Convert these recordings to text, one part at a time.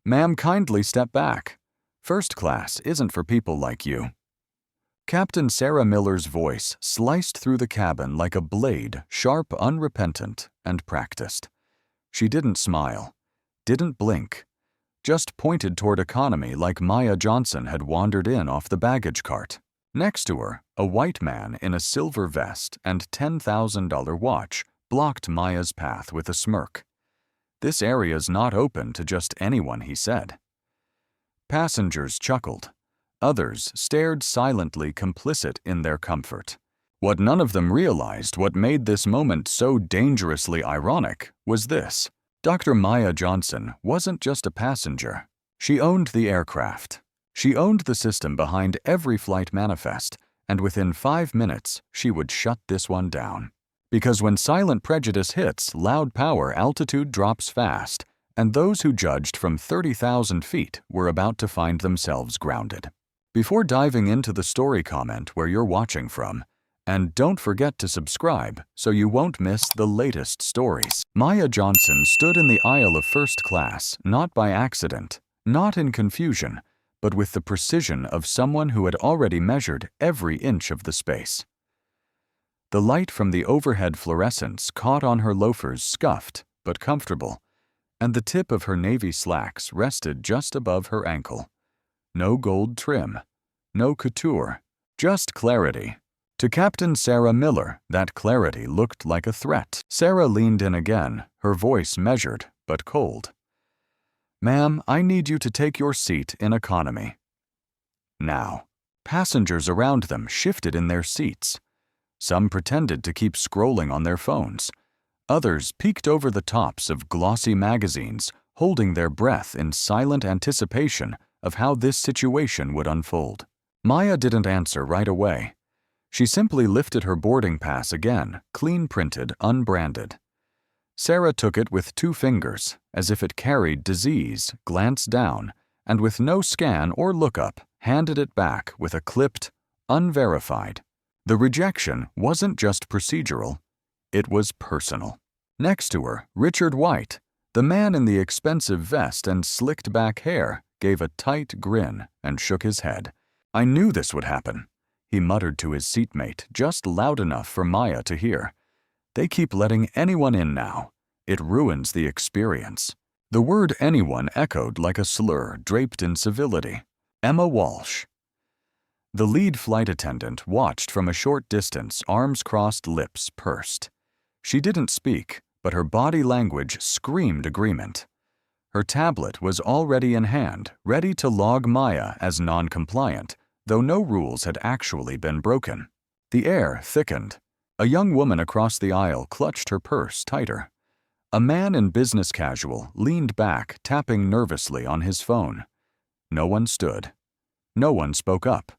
Ma'am, kindly step back. First class isn't for people like you. Captain Sarah Miller's voice sliced through the cabin like a blade, sharp, unrepentant, and practiced. She didn't smile, didn't blink, just pointed toward economy like Maya Johnson had wandered in off the baggage cart. Next to her, a white man in a silver vest and $10,000 watch blocked Maya's path with a smirk. This area's not open to just anyone, he said. Passengers chuckled. Others stared silently complicit in their comfort. What none of them realized, what made this moment so dangerously ironic, was this. Dr. Maya Johnson wasn't just a passenger. She owned the aircraft. She owned the system behind every flight manifest, and within 5 minutes, she would shut this one down. Because when silent prejudice hits, loud power, altitude drops fast, and those who judged from 30,000 feet were about to find themselves grounded. Before diving into the story, comment where you're watching from, and don't forget to subscribe so you won't miss the latest stories. Maya Johnson stood in the aisle of first class, not by accident, not in confusion, but with the precision of someone who had already measured every inch of the space. The light from the overhead fluorescents caught on her loafers, scuffed but comfortable, and the tip of her navy slacks rested just above her ankle. No gold trim, no couture, just clarity. To Captain Sarah Miller, that clarity looked like a threat. Sarah leaned in again, her voice measured but cold. "Ma'am, I need you to take your seat in economy." Now, passengers around them shifted in their seats. Some pretended to keep scrolling on their phones. Others peeked over the tops of glossy magazines, holding their breath in silent anticipation of how this situation would unfold. Maya didn't answer right away. She simply lifted her boarding pass again, clean-printed, unbranded. Sarah took it with 2 fingers, as if it carried disease, glanced down, and with no scan or lookup, handed it back with a clipped, unverified. The rejection wasn't just procedural, it was personal. Next to her, Richard White, the man in the expensive vest and slicked-back hair, gave a tight grin and shook his head. "I knew this would happen," he muttered to his seatmate, just loud enough for Maya to hear. "They keep letting anyone in now. It ruins the experience." The word anyone echoed like a slur draped in civility. Emma Walsh. The lead flight attendant watched from a short distance, arms crossed, lips pursed. She didn't speak, but her body language screamed agreement. Her tablet was already in hand, ready to log Maya as non-compliant, though no rules had actually been broken. The air thickened. A young woman across the aisle clutched her purse tighter. A man in business casual leaned back, tapping nervously on his phone. No one stood. No one spoke up.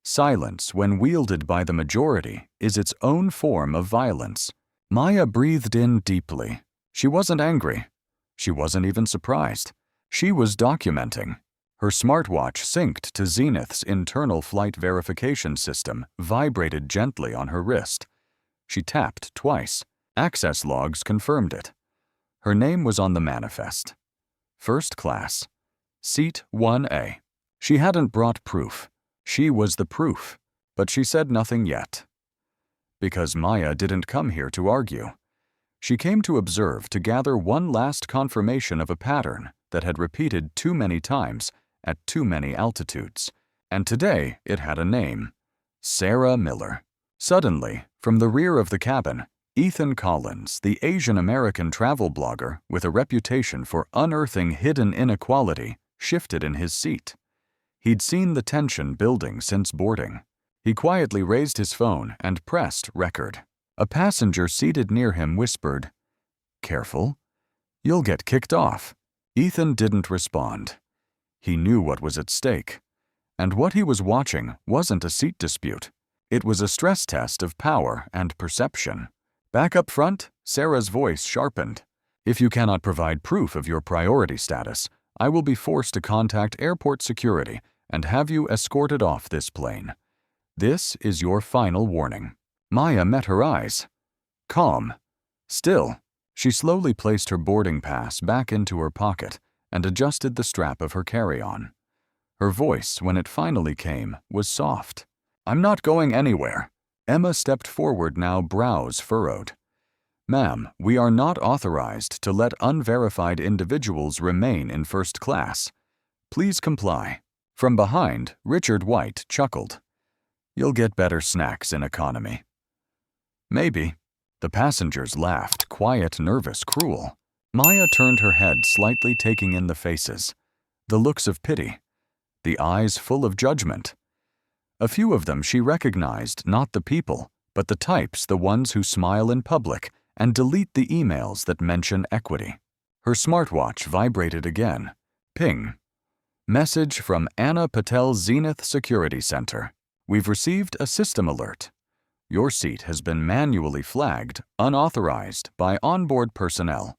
Silence, when wielded by the majority, is its own form of violence. Maya breathed in deeply. She wasn't angry. She wasn't even surprised. She was documenting. Her smartwatch, synced to Zenith's internal flight verification system, vibrated gently on her wrist. She tapped twice. Access logs confirmed it. Her name was on the manifest. First class. Seat 1A. She hadn't brought proof. She was the proof, but she said nothing yet. Because Maya didn't come here to argue. She came to observe, to gather one last confirmation of a pattern that had repeated too many times at too many altitudes. And today it had a name. Sarah Miller. Suddenly, from the rear of the cabin, Ethan Collins, the Asian-American travel blogger with a reputation for unearthing hidden inequality, shifted in his seat. He'd seen the tension building since boarding. He quietly raised his phone and pressed record. A passenger seated near him whispered, "Careful, you'll get kicked off." Ethan didn't respond. He knew what was at stake. And what he was watching wasn't a seat dispute. It was a stress test of power and perception. Back up front, Sarah's voice sharpened. "If you cannot provide proof of your priority status, I will be forced to contact airport security and have you escorted off this plane. This is your final warning." Maya met her eyes. Calm. Still, she slowly placed her boarding pass back into her pocket and adjusted the strap of her carry-on. Her voice, when it finally came, was soft. "I'm not going anywhere." Emma stepped forward now, brows furrowed. "Ma'am, we are not authorized to let unverified individuals remain in first class. Please comply." From behind, Richard White chuckled. "You'll get better snacks in economy." "Maybe." The passengers laughed, quiet, nervous, cruel. Maya turned her head, slightly taking in the faces. The looks of pity. The eyes full of judgment. A few of them she recognized, not the people, but the types, the ones who smile in public and delete the emails that mention equity. Her smartwatch vibrated again. Ping. Message from Anna Patel Zenith Security Center. "We've received a system alert. Your seat has been manually flagged, unauthorized, by onboard personnel.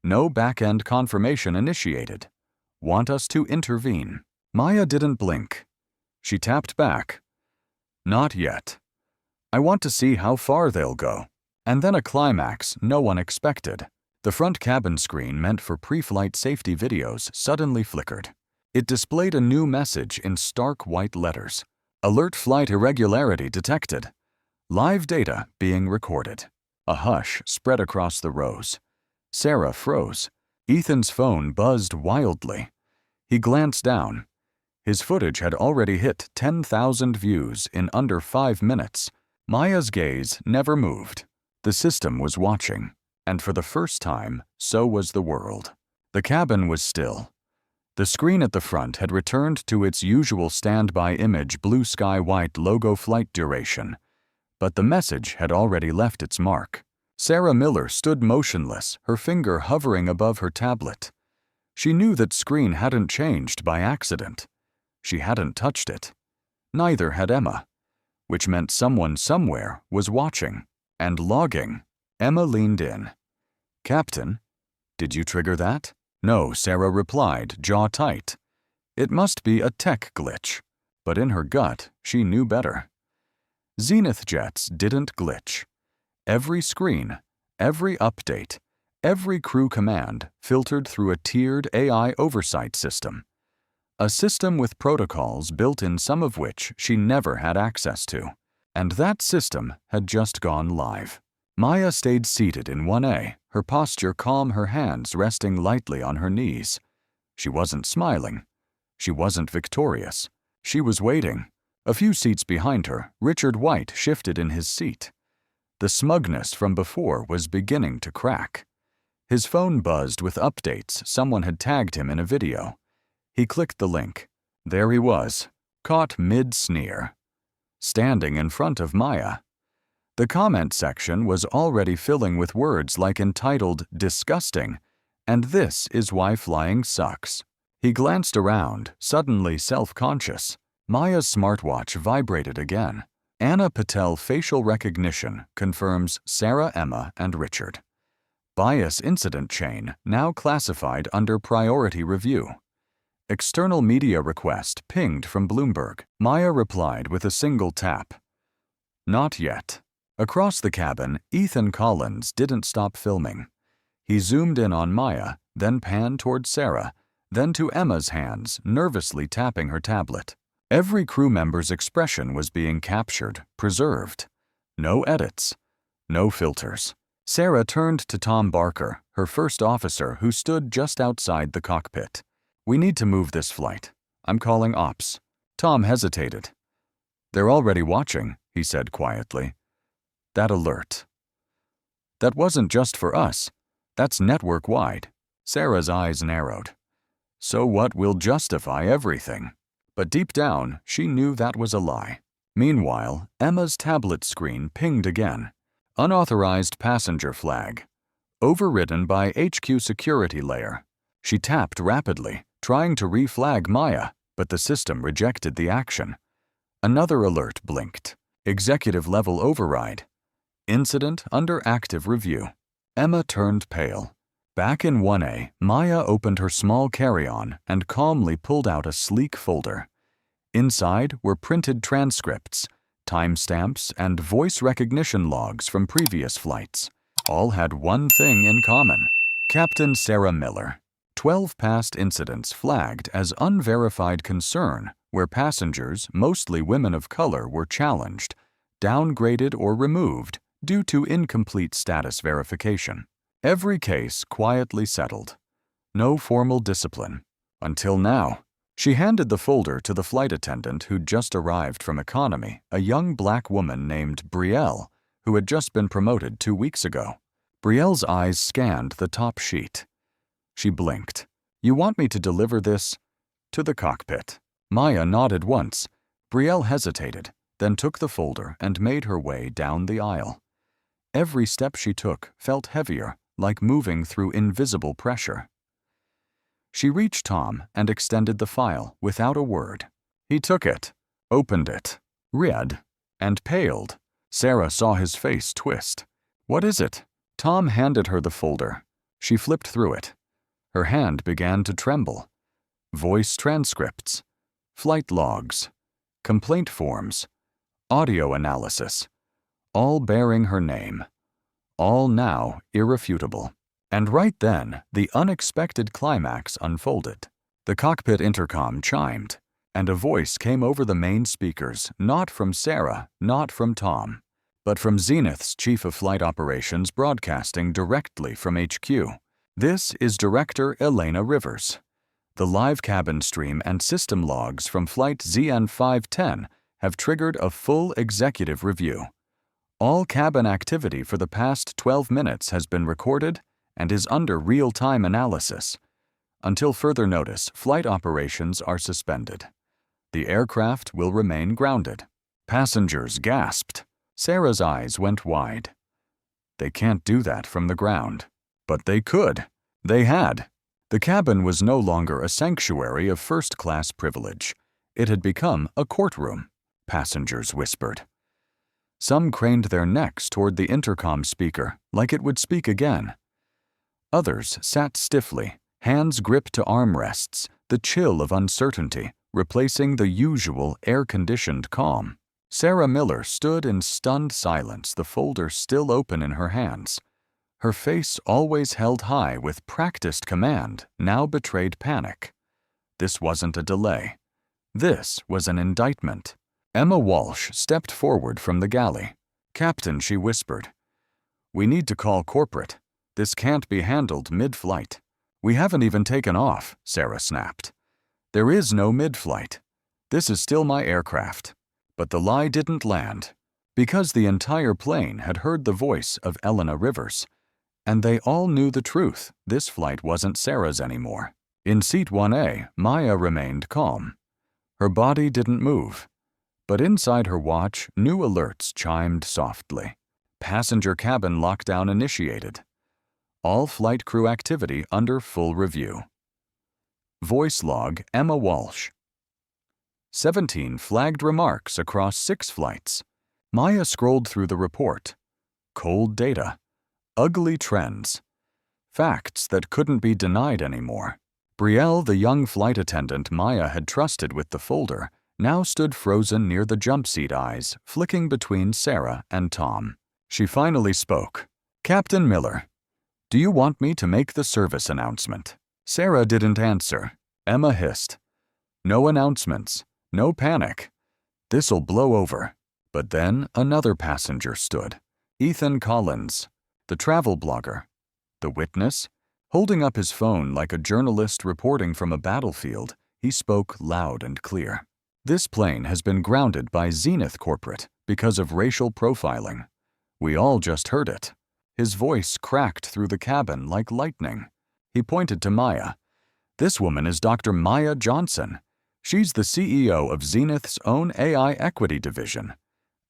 No back-end confirmation initiated. Want us to intervene?" Maya didn't blink. She tapped back. "Not yet. I want to see how far they'll go." And then a climax no one expected. The front cabin screen meant for pre-flight safety videos suddenly flickered. It displayed a new message in stark white letters. "Alert flight irregularity detected. Live data being recorded." A hush spread across the rows. Sarah froze. Ethan's phone buzzed wildly. He glanced down. His footage had already hit 10,000 views in under 5 minutes. Maya's gaze never moved. The system was watching, and for the first time, so was the world. The cabin was still. The screen at the front had returned to its usual standby image, blue sky white logo flight duration. But the message had already left its mark. Sarah Miller stood motionless, her finger hovering above her tablet. She knew that screen hadn't changed by accident. She hadn't touched it. Neither had Emma, which meant someone somewhere was watching and logging. Emma leaned in. "Captain, did you trigger that?" "No," Sarah replied, jaw tight. It must be a tech glitch, but in her gut, she knew better. Zenith jets didn't glitch. Every screen, every update, every crew command filtered through a tiered AI oversight system. A system with protocols built in, some of which she never had access to. And that system had just gone live. Maya stayed seated in 1A, her posture calm, her hands resting lightly on her knees. She wasn't smiling. She wasn't victorious. She was waiting. A few seats behind her, Richard White shifted in his seat. The smugness from before was beginning to crack. His phone buzzed with updates. Someone had tagged him in a video. He clicked the link. There he was, caught mid-sneer, standing in front of Maya. The comment section was already filling with words like entitled "disgusting" and "this is why flying sucks." He glanced around, suddenly self-conscious. Maya's smartwatch vibrated again. Anna Patel facial recognition confirms Sarah, Emma, and Richard. Bias incident chain now classified under priority review. External media request pinged from Bloomberg. Maya replied with a single tap. Not yet. Across the cabin, Ethan Collins didn't stop filming. He zoomed in on Maya, then panned toward Sarah, then to Emma's hands, nervously tapping her tablet. Every crew member's expression was being captured, preserved. No edits. No filters. Sarah turned to Tom Barker, her first officer, who stood just outside the cockpit. "We need to move this flight. I'm calling ops." Tom hesitated. "They're already watching," he said quietly. "That alert. That wasn't just for us. That's network-wide." Sarah's eyes narrowed. So what will justify everything? But deep down, she knew that was a lie. Meanwhile, Emma's tablet screen pinged again. Unauthorized passenger flag. Overridden by HQ security layer. She tapped rapidly, trying to reflag Maya, but the system rejected the action. Another alert blinked. Executive level override. Incident under active review. Emma turned pale. Back in 1A, Maya opened her small carry-on and calmly pulled out a sleek folder. Inside were printed transcripts, timestamps, and voice recognition logs from previous flights. All had one thing in common. Captain Sarah Miller. 12 past incidents flagged as unverified concern where passengers, mostly women of color, were challenged, downgraded, or removed due to incomplete status verification. Every case quietly settled. No formal discipline. Until now. She handed the folder to the flight attendant who'd just arrived from economy, a young black woman named Brielle, who had just been promoted 2 weeks ago. Brielle's eyes scanned the top sheet. She blinked. "You want me to deliver this?" "To the cockpit." Maya nodded once. Brielle hesitated, then took the folder and made her way down the aisle. Every step she took felt heavier, like moving through invisible pressure. She reached Tom and extended the file without a word. He took it, opened it, read, and paled. Sarah saw his face twist. "What is it?" Tom handed her the folder. She flipped through it. Her hand began to tremble. Voice transcripts, flight logs, complaint forms, audio analysis, all bearing her name. All now irrefutable. And right then, the unexpected climax unfolded. The cockpit intercom chimed, and a voice came over the main speakers, not from Sarah, not from Tom, but from Zenith's Chief of Flight Operations, broadcasting directly from HQ. "This is Director Elena Rivers. The live cabin stream and system logs from Flight ZN510 have triggered a full executive review. All cabin activity for the past 12 minutes has been recorded and is under real-time analysis. Until further notice, flight operations are suspended. The aircraft will remain grounded." Passengers gasped. Sarah's eyes went wide. They can't do that from the ground. But they could. They had. The cabin was no longer a sanctuary of first-class privilege. It had become a courtroom, passengers whispered. Some craned their necks toward the intercom speaker, like it would speak again. Others sat stiffly, hands gripped to armrests, the chill of uncertainty replacing the usual air-conditioned calm. Sarah Miller stood in stunned silence, the folder still open in her hands. Her face, always held high with practiced command, now betrayed panic. This wasn't a delay. This was an indictment. Emma Walsh stepped forward from the galley. "Captain," she whispered, "we need to call corporate. This can't be handled mid-flight." "We haven't even taken off," Sarah snapped. "There is no mid-flight. This is still my aircraft." But the lie didn't land, because the entire plane had heard the voice of Elena Rivers. And they all knew the truth. This flight wasn't Sarah's anymore. In seat 1A, Maya remained calm. Her body didn't move. But inside her watch, new alerts chimed softly. Passenger cabin lockdown initiated. All flight crew activity under full review. Voice log Emma Walsh. 17 flagged remarks across 6 flights. Maya scrolled through the report. Cold data. Ugly trends. Facts that couldn't be denied anymore. Brielle, the young flight attendant Maya had trusted with the folder, now stood frozen near the jump seat eyes, flicking between Sarah and Tom. She finally spoke. "Captain Miller, do you want me to make the service announcement?" Sarah didn't answer. Emma hissed. "No announcements. No panic. This'll blow over." But then another passenger stood. Ethan Collins, the travel blogger. The witness? Holding up his phone like a journalist reporting from a battlefield, he spoke loud and clear. "This plane has been grounded by Zenith Corporate because of racial profiling. We all just heard it." His voice cracked through the cabin like lightning. He pointed to Maya. "This woman is Dr. Maya Johnson. She's the CEO of Zenith's own AI equity division.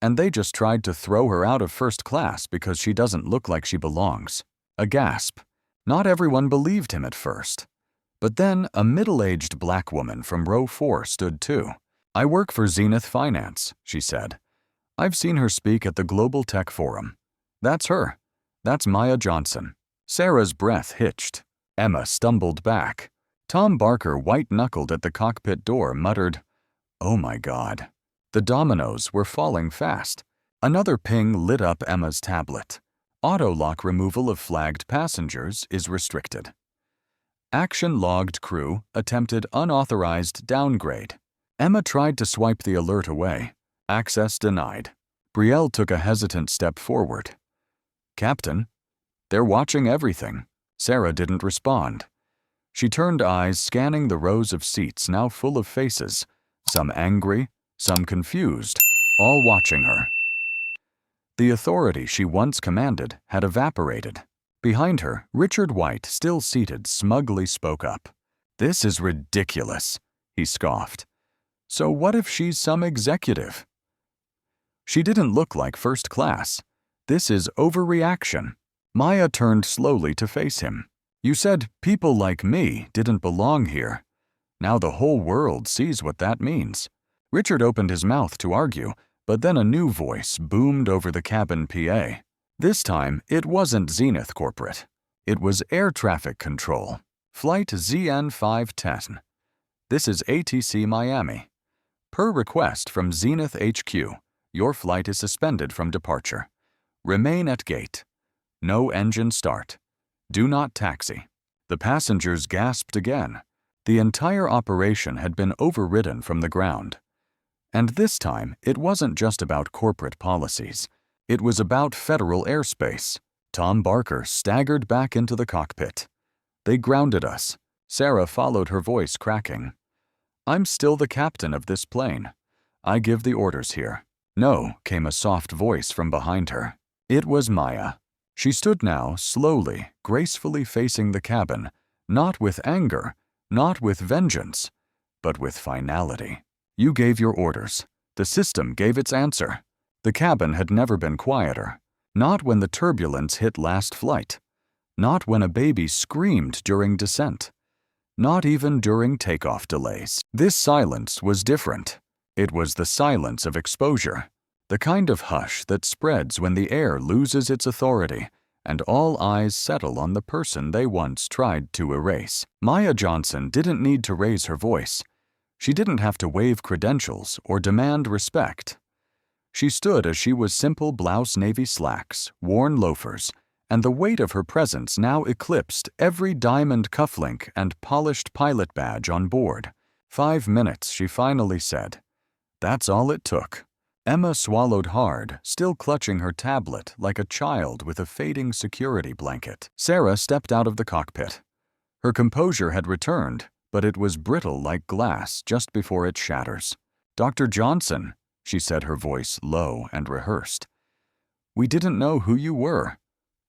And they just tried to throw her out of first class because she doesn't look like she belongs." A gasp. Not everyone believed him at first. But then a middle-aged black woman from row 4 stood too. "I work for Zenith Finance," she said. "I've seen her speak at the Global Tech Forum. That's her. That's Maya Johnson." Sarah's breath hitched. Emma stumbled back. Tom Barker, white-knuckled at the cockpit door, muttered, "Oh my God." The dominoes were falling fast. Another ping lit up Emma's tablet. Auto-lock removal of flagged passengers is restricted. Action-logged crew attempted unauthorized downgrade. Emma tried to swipe the alert away. Access denied. Brielle took a hesitant step forward. "Captain, they're watching everything." Sarah didn't respond. She turned eyes scanning the rows of seats now full of faces, some angry, some confused, all watching her. The authority she once commanded had evaporated. Behind her, Richard White, still seated, smugly spoke up. "This is ridiculous," he scoffed. "So what if she's some executive?" "She didn't look like first class. This is overreaction." Maya turned slowly to face him. "You said people like me didn't belong here. Now the whole world sees what that means." Richard opened his mouth to argue, but then a new voice boomed over the cabin PA. This time, it wasn't Zenith Corporate. It was Air Traffic Control, Flight ZN510. "This is ATC Miami. Per request from Zenith HQ, your flight is suspended from departure. Remain at gate. No engine start. Do not taxi." The passengers gasped again. The entire operation had been overridden from the ground. And this time, it wasn't just about corporate policies. It was about federal airspace. Tom Barker staggered back into the cockpit. "They grounded us." Sarah followed her voice cracking. "I'm still the captain of this plane. I give the orders here." "No," came a soft voice from behind her. It was Maya. She stood now, slowly, gracefully facing the cabin, not with anger, not with vengeance, but with finality. "You gave your orders. The system gave its answer." The cabin had never been quieter. Not when the turbulence hit last flight. Not when a baby screamed during descent. Not even during takeoff delays. This silence was different. It was the silence of exposure. The kind of hush that spreads when the air loses its authority and all eyes settle on the person they once tried to erase. Maya Johnson didn't need to raise her voice. She didn't have to wave credentials or demand respect. She stood as she was simple blouse navy slacks, worn loafers, and the weight of her presence now eclipsed every diamond cufflink and polished pilot badge on board. 5 minutes, she finally said. That's all it took. Emma swallowed hard, still clutching her tablet like a child with a fading security blanket. Sarah stepped out of the cockpit. Her composure had returned, but it was brittle like glass just before it shatters. "Dr. Johnson," she said, her voice low and rehearsed. "We didn't know who you were."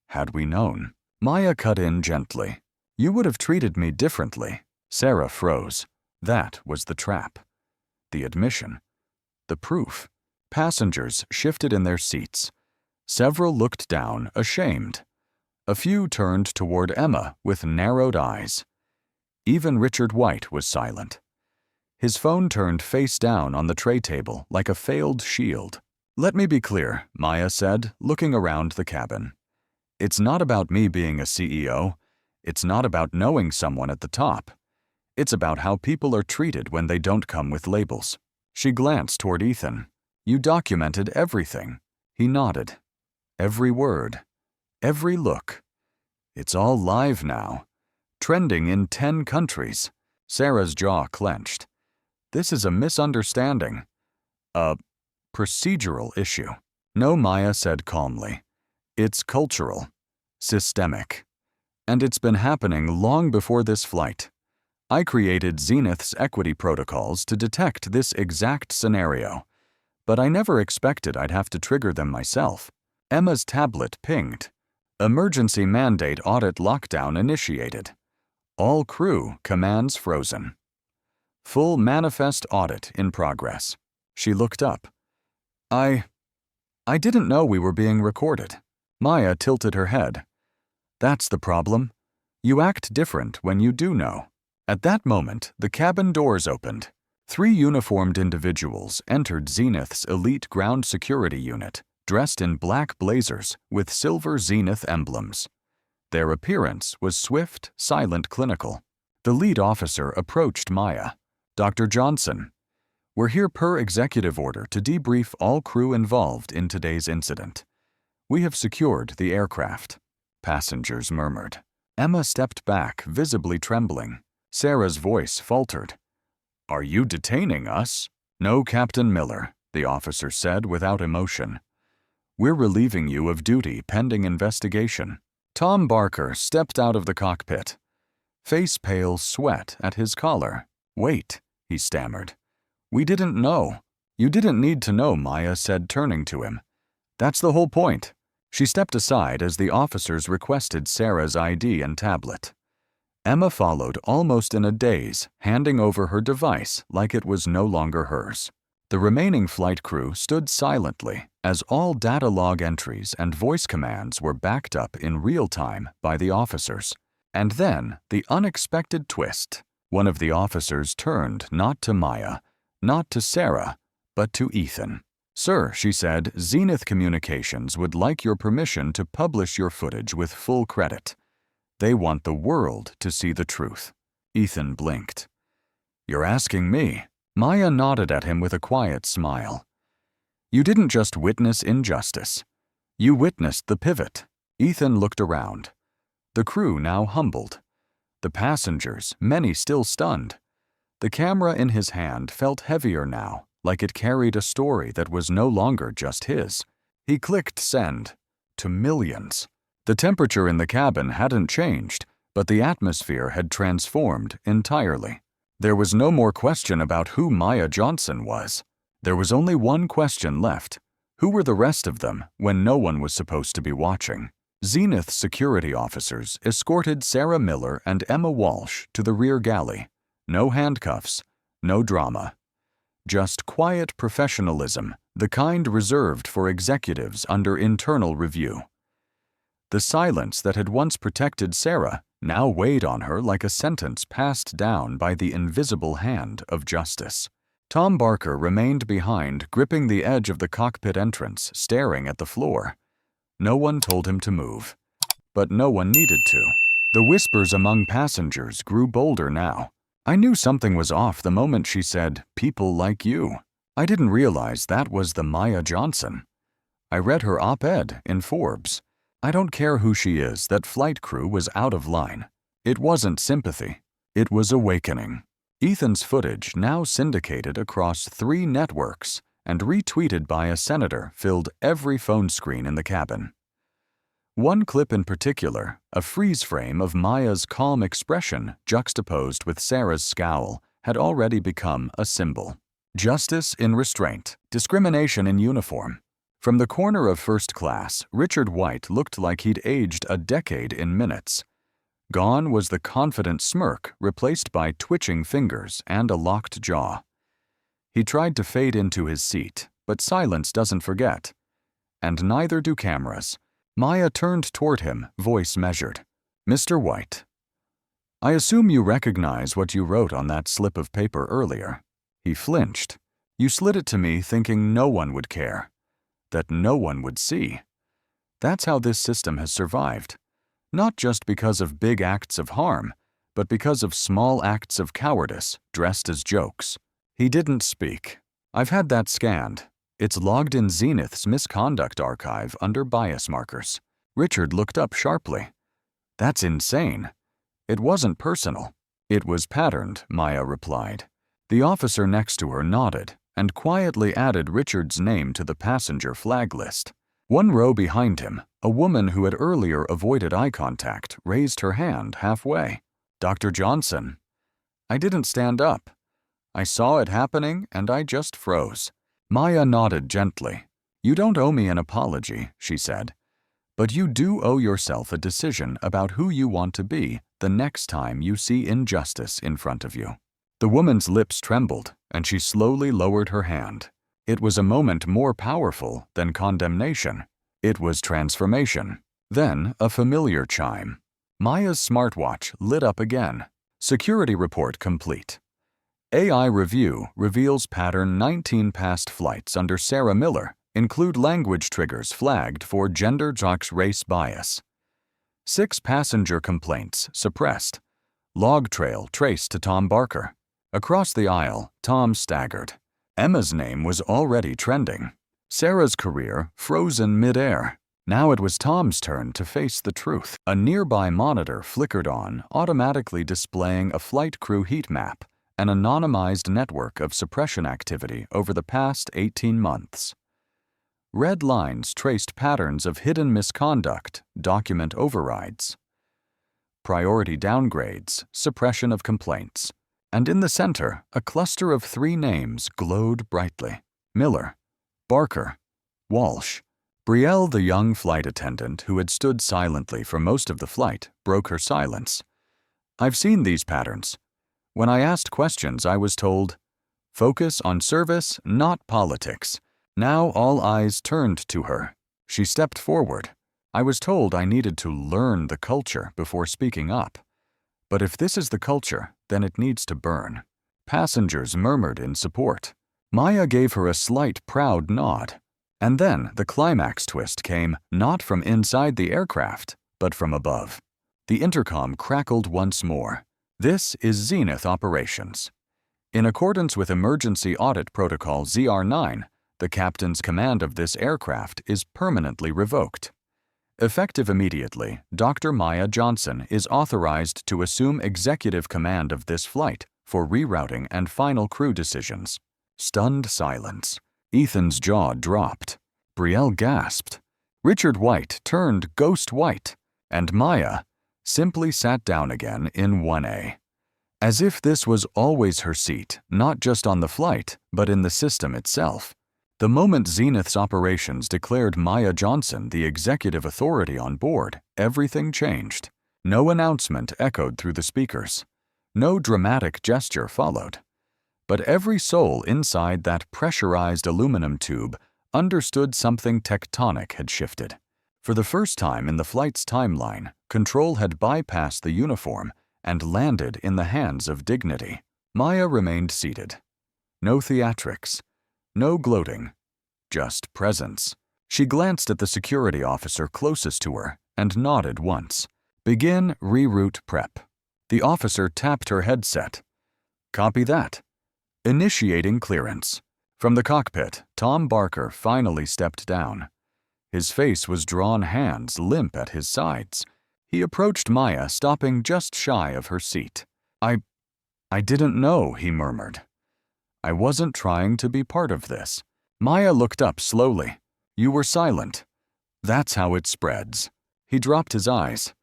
Had we known? Maya cut in gently. "You would have treated me differently." Sarah froze. That was the trap. The admission. The proof. Passengers shifted in their seats. Several looked down, ashamed. A few turned toward Emma with narrowed eyes. Even Richard White was silent. His phone turned face down on the tray table like a failed shield. "Let me be clear," Maya said, looking around the cabin. "It's not about me being a CEO. It's not about knowing someone at the top. It's about how people are treated when they don't come with labels." She glanced toward Ethan. "You documented everything." He nodded. "Every word. Every look. It's all live now. Trending in 10 countries." Sarah's jaw clenched. "This is a misunderstanding. A procedural issue." "No," Maya said calmly. "It's cultural. Systemic. And it's been happening long before this flight. I created Zenith's equity protocols to detect this exact scenario. But I never expected I'd have to trigger them myself." Emma's tablet pinged. "Emergency mandate audit lockdown initiated. All crew commands frozen. Full manifest audit in progress." She looked up. I didn't know we were being recorded." Maya tilted her head. "That's the problem. You act different when you do know." At that moment, the cabin doors opened. 3 uniformed individuals entered Zenith's elite ground security unit, dressed in black blazers with silver Zenith emblems. Their appearance was swift, silent, clinical. The lead officer approached Maya. "Dr. Johnson, we're here per executive order to debrief all crew involved in today's incident. We have secured the aircraft." Passengers murmured. Emma stepped back, visibly trembling. Sarah's voice faltered. "Are you detaining us?" "No, Captain Miller," the officer said without emotion. "We're relieving you of duty pending investigation." Tom Barker stepped out of the cockpit. Face pale, sweat at his collar. "Wait," he stammered. "We didn't know." "You didn't need to know," Maya said, turning to him. "That's the whole point." She stepped aside as the officers requested Sarah's ID and tablet. Emma followed almost in a daze, handing over her device like it was no longer hers. The remaining flight crew stood silently as all data log entries and voice commands were backed up in real time by the officers. And then, the unexpected twist. One of the officers turned not to Maya, not to Sarah, but to Ethan. "Sir," she said, "Zenith Communications would like your permission to publish your footage with full credit. They want the world to see the truth." Ethan blinked. "You're asking me?" Maya nodded at him with a quiet smile. "You didn't just witness injustice. You witnessed the pivot." Ethan looked around. The crew now humbled. The passengers, many still stunned. The camera in his hand felt heavier now, like it carried a story that was no longer just his. He clicked send. To millions. The temperature in the cabin hadn't changed, but the atmosphere had transformed entirely. There was no more question about who Maya Johnson was. There was only one question left. Who were the rest of them when no one was supposed to be watching? Zenith security officers escorted Sarah Miller and Emma Walsh to the rear galley. No handcuffs, no drama. Just quiet professionalism, the kind reserved for executives under internal review. The silence that had once protected Sarah now weighed on her like a sentence passed down by the invisible hand of justice. Tom Barker remained behind, gripping the edge of the cockpit entrance, staring at the floor. No one told him to move. But no one needed to. The whispers among passengers grew bolder now. "I knew something was off the moment she said, 'people like you.' I didn't realize that was the Maya Johnson. I read her op-ed in Forbes. I don't care who she is, that flight crew was out of line. It wasn't sympathy. It was awakening." Ethan's footage, now syndicated across 3 networks and retweeted by a senator, filled every phone screen in the cabin. One clip in particular, a freeze frame of Maya's calm expression juxtaposed with Sarah's scowl, had already become a symbol. Justice in restraint, discrimination in uniform. From the corner of first class, Richard White looked like he'd aged a decade in minutes. Gone was the confident smirk, replaced by twitching fingers and a locked jaw. He tried to fade into his seat, but silence doesn't forget. And neither do cameras. Maya turned toward him, voice measured. "Mr. White, I assume you recognize what you wrote on that slip of paper earlier." He flinched. "You slid it to me thinking no one would care. That no one would see. That's how this system has survived. Not just because of big acts of harm, but because of small acts of cowardice dressed as jokes." He didn't speak. "I've had that scanned. It's logged in Zenith's misconduct archive under bias markers." Richard looked up sharply. "That's insane." "It wasn't personal. It was patterned," Maya replied. The officer next to her nodded and quietly added Richard's name to the passenger flag list. One row behind him, a woman who had earlier avoided eye contact raised her hand halfway. "Dr. Johnson." "I didn't stand up. I saw it happening and I just froze." Maya nodded gently. "You don't owe me an apology," she said. "But you do owe yourself a decision about who you want to be the next time you see injustice in front of you." The woman's lips trembled, and she slowly lowered her hand. It was a moment more powerful than condemnation. It was transformation. Then a familiar chime. Maya's smartwatch lit up again. Security report complete. AI review reveals pattern 19 past flights under Sarah Miller include language triggers flagged for gender race bias. 6 passenger complaints suppressed. Log trail traced to Tom Barker. Across the aisle, Tom staggered. Emma's name was already trending. Sarah's career frozen midair. Now it was Tom's turn to face the truth. A nearby monitor flickered on, automatically displaying a flight crew heat map, an anonymized network of suppression activity over the past 18 months. Red lines traced patterns of hidden misconduct, document overrides, priority downgrades, suppression of complaints. And in the center, a cluster of 3 names glowed brightly: Miller, Barker, Walsh. Brielle, the young flight attendant who had stood silently for most of the flight, broke her silence. "I've seen these patterns. When I asked questions, I was told, 'Focus on service, not politics.'" Now all eyes turned to her. She stepped forward. "I was told I needed to learn the culture before speaking up. But if this is the culture, then it needs to burn." Passengers murmured in support. Maya gave her a slight, proud nod. And then the climax twist came not from inside the aircraft, but from above. The intercom crackled once more. "This is Zenith Operations. In accordance with Emergency Audit Protocol ZR9, the captain's command of this aircraft is permanently revoked. Effective immediately, Dr. Maya Johnson is authorized to assume executive command of this flight for rerouting and final crew decisions." Stunned silence. Ethan's jaw dropped. Brielle gasped. Richard White turned ghost white, and Maya simply sat down again in 1A. As if this was always her seat, not just on the flight, but in the system itself. The moment Zenith's operations declared Maya Johnson the executive authority on board, everything changed. No announcement echoed through the speakers. No dramatic gesture followed. But every soul inside that pressurized aluminum tube understood something tectonic had shifted. For the first time in the flight's timeline, control had bypassed the uniform and landed in the hands of dignity. Maya remained seated. No theatrics. No gloating. Just presence. She glanced at the security officer closest to her and nodded once. "Begin reroute prep." The officer tapped her headset. "Copy that." Initiating clearance. From the cockpit, Tom Barker finally stepped down. His face was drawn, hands limp at his sides. He approached Maya, stopping just shy of her seat. I didn't know," he murmured. "I wasn't trying to be part of this." Maya looked up slowly. "You were silent. That's how it spreads." He dropped his eyes.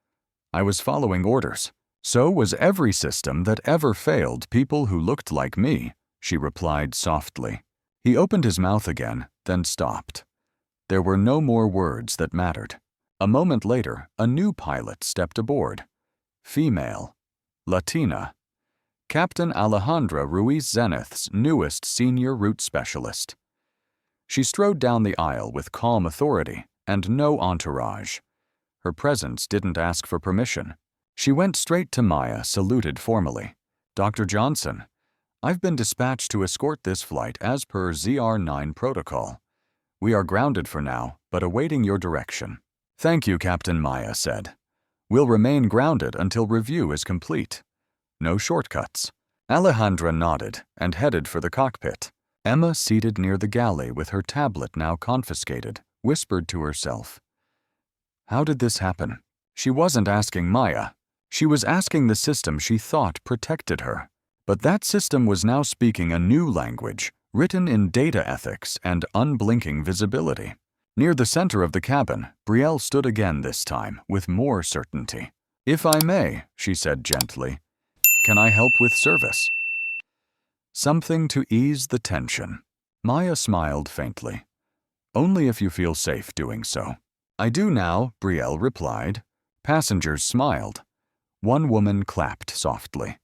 "I was following orders. So was every system that ever failed people who looked like me," she replied softly. He opened his mouth again, then stopped. There were no more words that mattered. A moment later, a new pilot stepped aboard. Female. Latina. Captain Alejandra Ruiz Zenith's newest senior route specialist. She strode down the aisle with calm authority and no entourage. Her presence didn't ask for permission. She went straight to Maya, saluted formally. "Dr. Johnson, I've been dispatched to escort this flight as per ZR9 protocol. We are grounded for now, but awaiting your direction." "Thank you," Captain Maya said. "We'll remain grounded until review is complete. No shortcuts." Alejandra nodded and headed for the cockpit. Emma, seated near the galley with her tablet now confiscated, whispered to herself. How did this happen? She wasn't asking Maya. She was asking the system she thought protected her. But that system was now speaking a new language, written in data ethics and unblinking visibility. Near the center of the cabin, Brielle stood again this time, with more certainty. "If I may," she said gently, "can I help with service?" Something to ease the tension. Maya smiled faintly. "Only if you feel safe doing so." "I do now," Brielle replied. Passengers smiled. One woman clapped softly.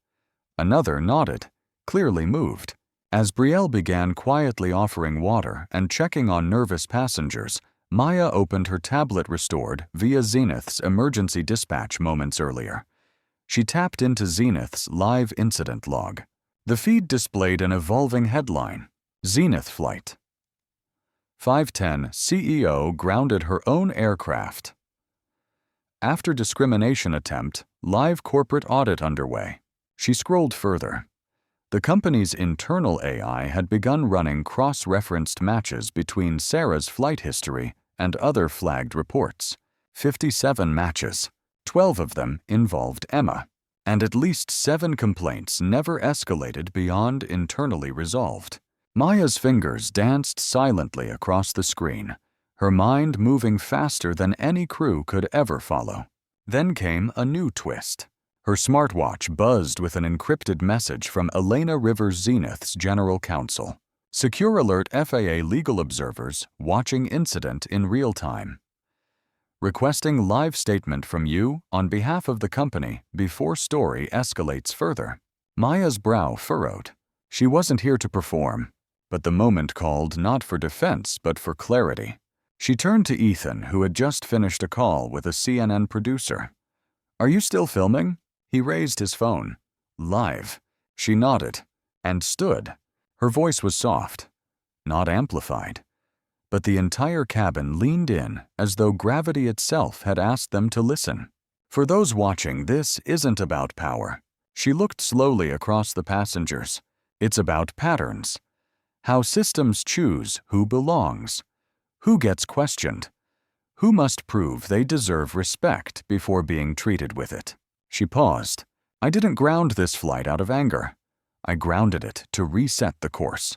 Another nodded, clearly moved. As Brielle began quietly offering water and checking on nervous passengers, Maya opened her tablet restored via Zenith's emergency dispatch moments earlier. She tapped into Zenith's live incident log. The feed displayed an evolving headline: Zenith Flight 510 CEO grounded her own aircraft. After discrimination attempt, live corporate audit underway. She scrolled further. The company's internal AI had begun running cross-referenced matches between Sarah's flight history and other flagged reports. 57 matches. 12 of them involved Emma, and at least 7 complaints never escalated beyond internally resolved. Maya's fingers danced silently across the screen, her mind moving faster than any crew could ever follow. Then came a new twist. Her smartwatch buzzed with an encrypted message from Elena Rivers Zenith's general counsel. Secure alert FAA legal observers watching incident in real time. Requesting live statement from you on behalf of the company before story escalates further. Maya's brow furrowed. She wasn't here to perform, but the moment called not for defense but for clarity. She turned to Ethan, who had just finished a call with a CNN producer. "Are you still filming?" He raised his phone. "Live." She nodded and stood. Her voice was soft, not amplified, but the entire cabin leaned in as though gravity itself had asked them to listen. For those watching, this isn't about power. She looked slowly across the passengers. It's about patterns. How systems choose who belongs, who gets questioned, who must prove they deserve respect before being treated with it. She paused. "I didn't ground this flight out of anger. I grounded it to reset the course.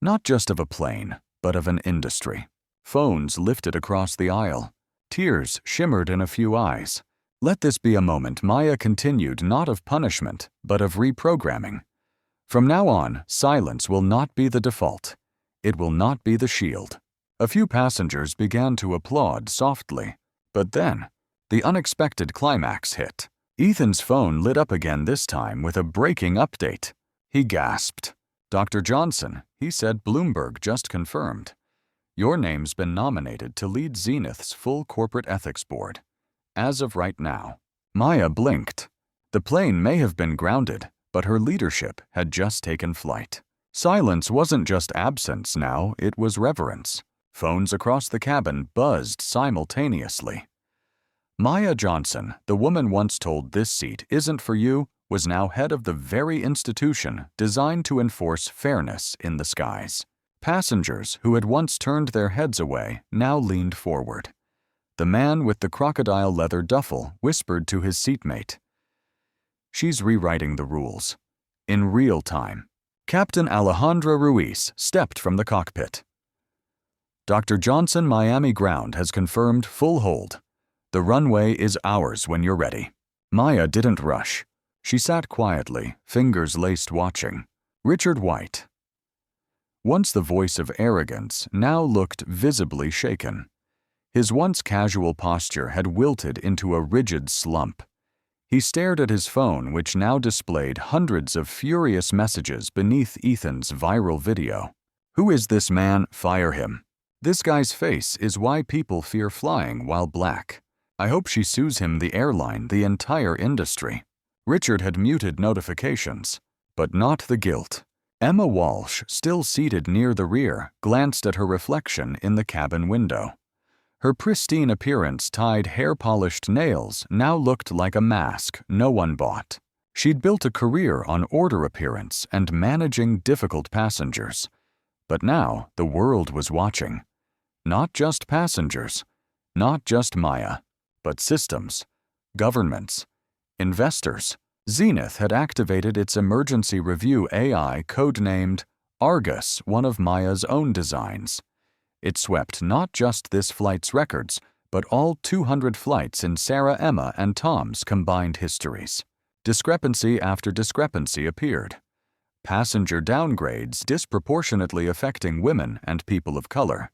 Not just of a plane, but of an industry." Phones lifted across the aisle. Tears shimmered in a few eyes. Let this be a moment Maya continued, not of punishment, but of reprogramming. From now on, silence will not be the default. It will not be the shield. A few passengers began to applaud softly, but then the unexpected climax hit. Ethan's phone lit up again, this time with a breaking update. He gasped. "Dr. Johnson," he said, "Bloomberg just confirmed. Your name's been nominated to lead Zenith's full corporate ethics board. As of right now." Maya blinked. The plane may have been grounded, but her leadership had just taken flight. Silence wasn't just absence now, it was reverence. Phones across the cabin buzzed simultaneously. Maya Johnson, the woman once told "this seat isn't for you," was now head of the very institution designed to enforce fairness in the skies. Passengers who had once turned their heads away now leaned forward. The man with the crocodile leather duffel whispered to his seatmate, "She's rewriting the rules." In real time, Captain Alejandra Ruiz stepped from the cockpit. "Dr. Johnson, Miami ground has confirmed full hold. The runway is ours when you're ready." Maya didn't rush. She sat quietly, fingers laced, watching. Richard White, once the voice of arrogance, now looked visibly shaken. His once casual posture had wilted into a rigid slump. He stared at his phone, which now displayed hundreds of furious messages beneath Ethan's viral video. "Who is this man? Fire him. This guy's face is why people fear flying while black. I hope she sues him, the airline, the entire industry." Richard had muted notifications, but not the guilt. Emma Walsh, still seated near the rear, glanced at her reflection in the cabin window. Her pristine appearance, tied hair-polished nails, now looked like a mask no one bought. She'd built a career on order appearance and managing difficult passengers. But now the world was watching. Not just passengers, not just Maya, but systems, governments, investors. Zenith had activated its emergency review AI codenamed Argus, one of Maya's own designs. It swept not just this flight's records, but all 200 flights in Sarah, Emma, and Tom's combined histories. Discrepancy after discrepancy appeared. Passenger downgrades disproportionately affecting women and people of color.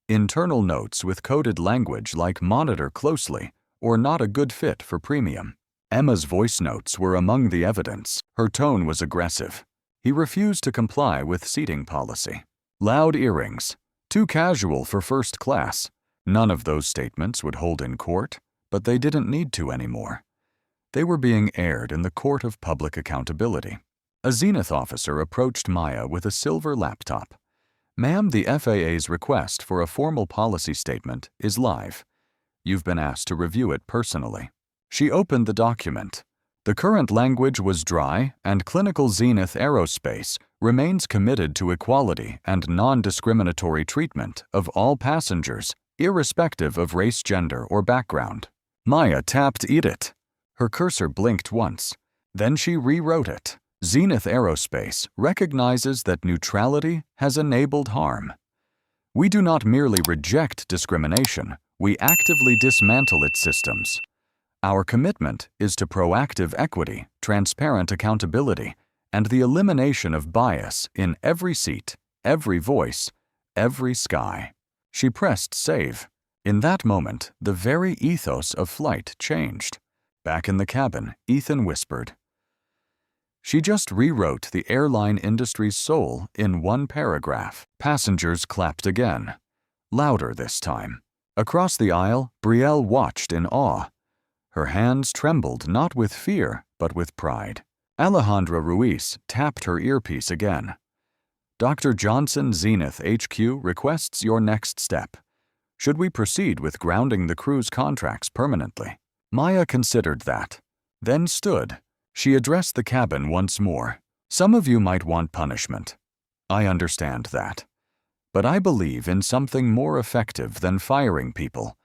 Internal notes with coded language like "monitor closely" or "not a good fit for premium." Emma's voice notes were among the evidence. Her tone was aggressive. He refused to comply with seating policy. Loud earrings. Too casual for first class. None of those statements would hold in court, but they didn't need to anymore. They were being aired in the court of public accountability. A Zenith officer approached Maya with a silver laptop. "Ma'am, the FAA's request for a formal policy statement is live. You've been asked to review it personally." She opened the document. The current language was dry, and Clinical Zenith Aerospace remains committed to equality and non-discriminatory treatment of all passengers irrespective of race, gender, or background. Maya tapped Edit. Her cursor blinked once. Then she rewrote it. Zenith Aerospace recognizes that neutrality has enabled harm. We do not merely reject discrimination, we actively dismantle its systems. Our commitment is to proactive equity, transparent accountability, and the elimination of bias in every seat, every voice, every sky. She pressed save. In that moment, the very ethos of flight changed. Back in the cabin, Ethan whispered. She just rewrote the airline industry's soul in one paragraph. Passengers clapped again. Louder this time. Across the aisle, Brielle watched in awe. Her hands trembled not with fear, but with pride. Alejandra Ruiz tapped her earpiece again. Dr. Johnson, Zenith HQ requests your next step. Should we proceed with grounding the crew's contracts permanently? Maya considered that, then stood. She addressed the cabin once more. Some of you might want punishment. I understand that. But I believe in something more effective than firing people.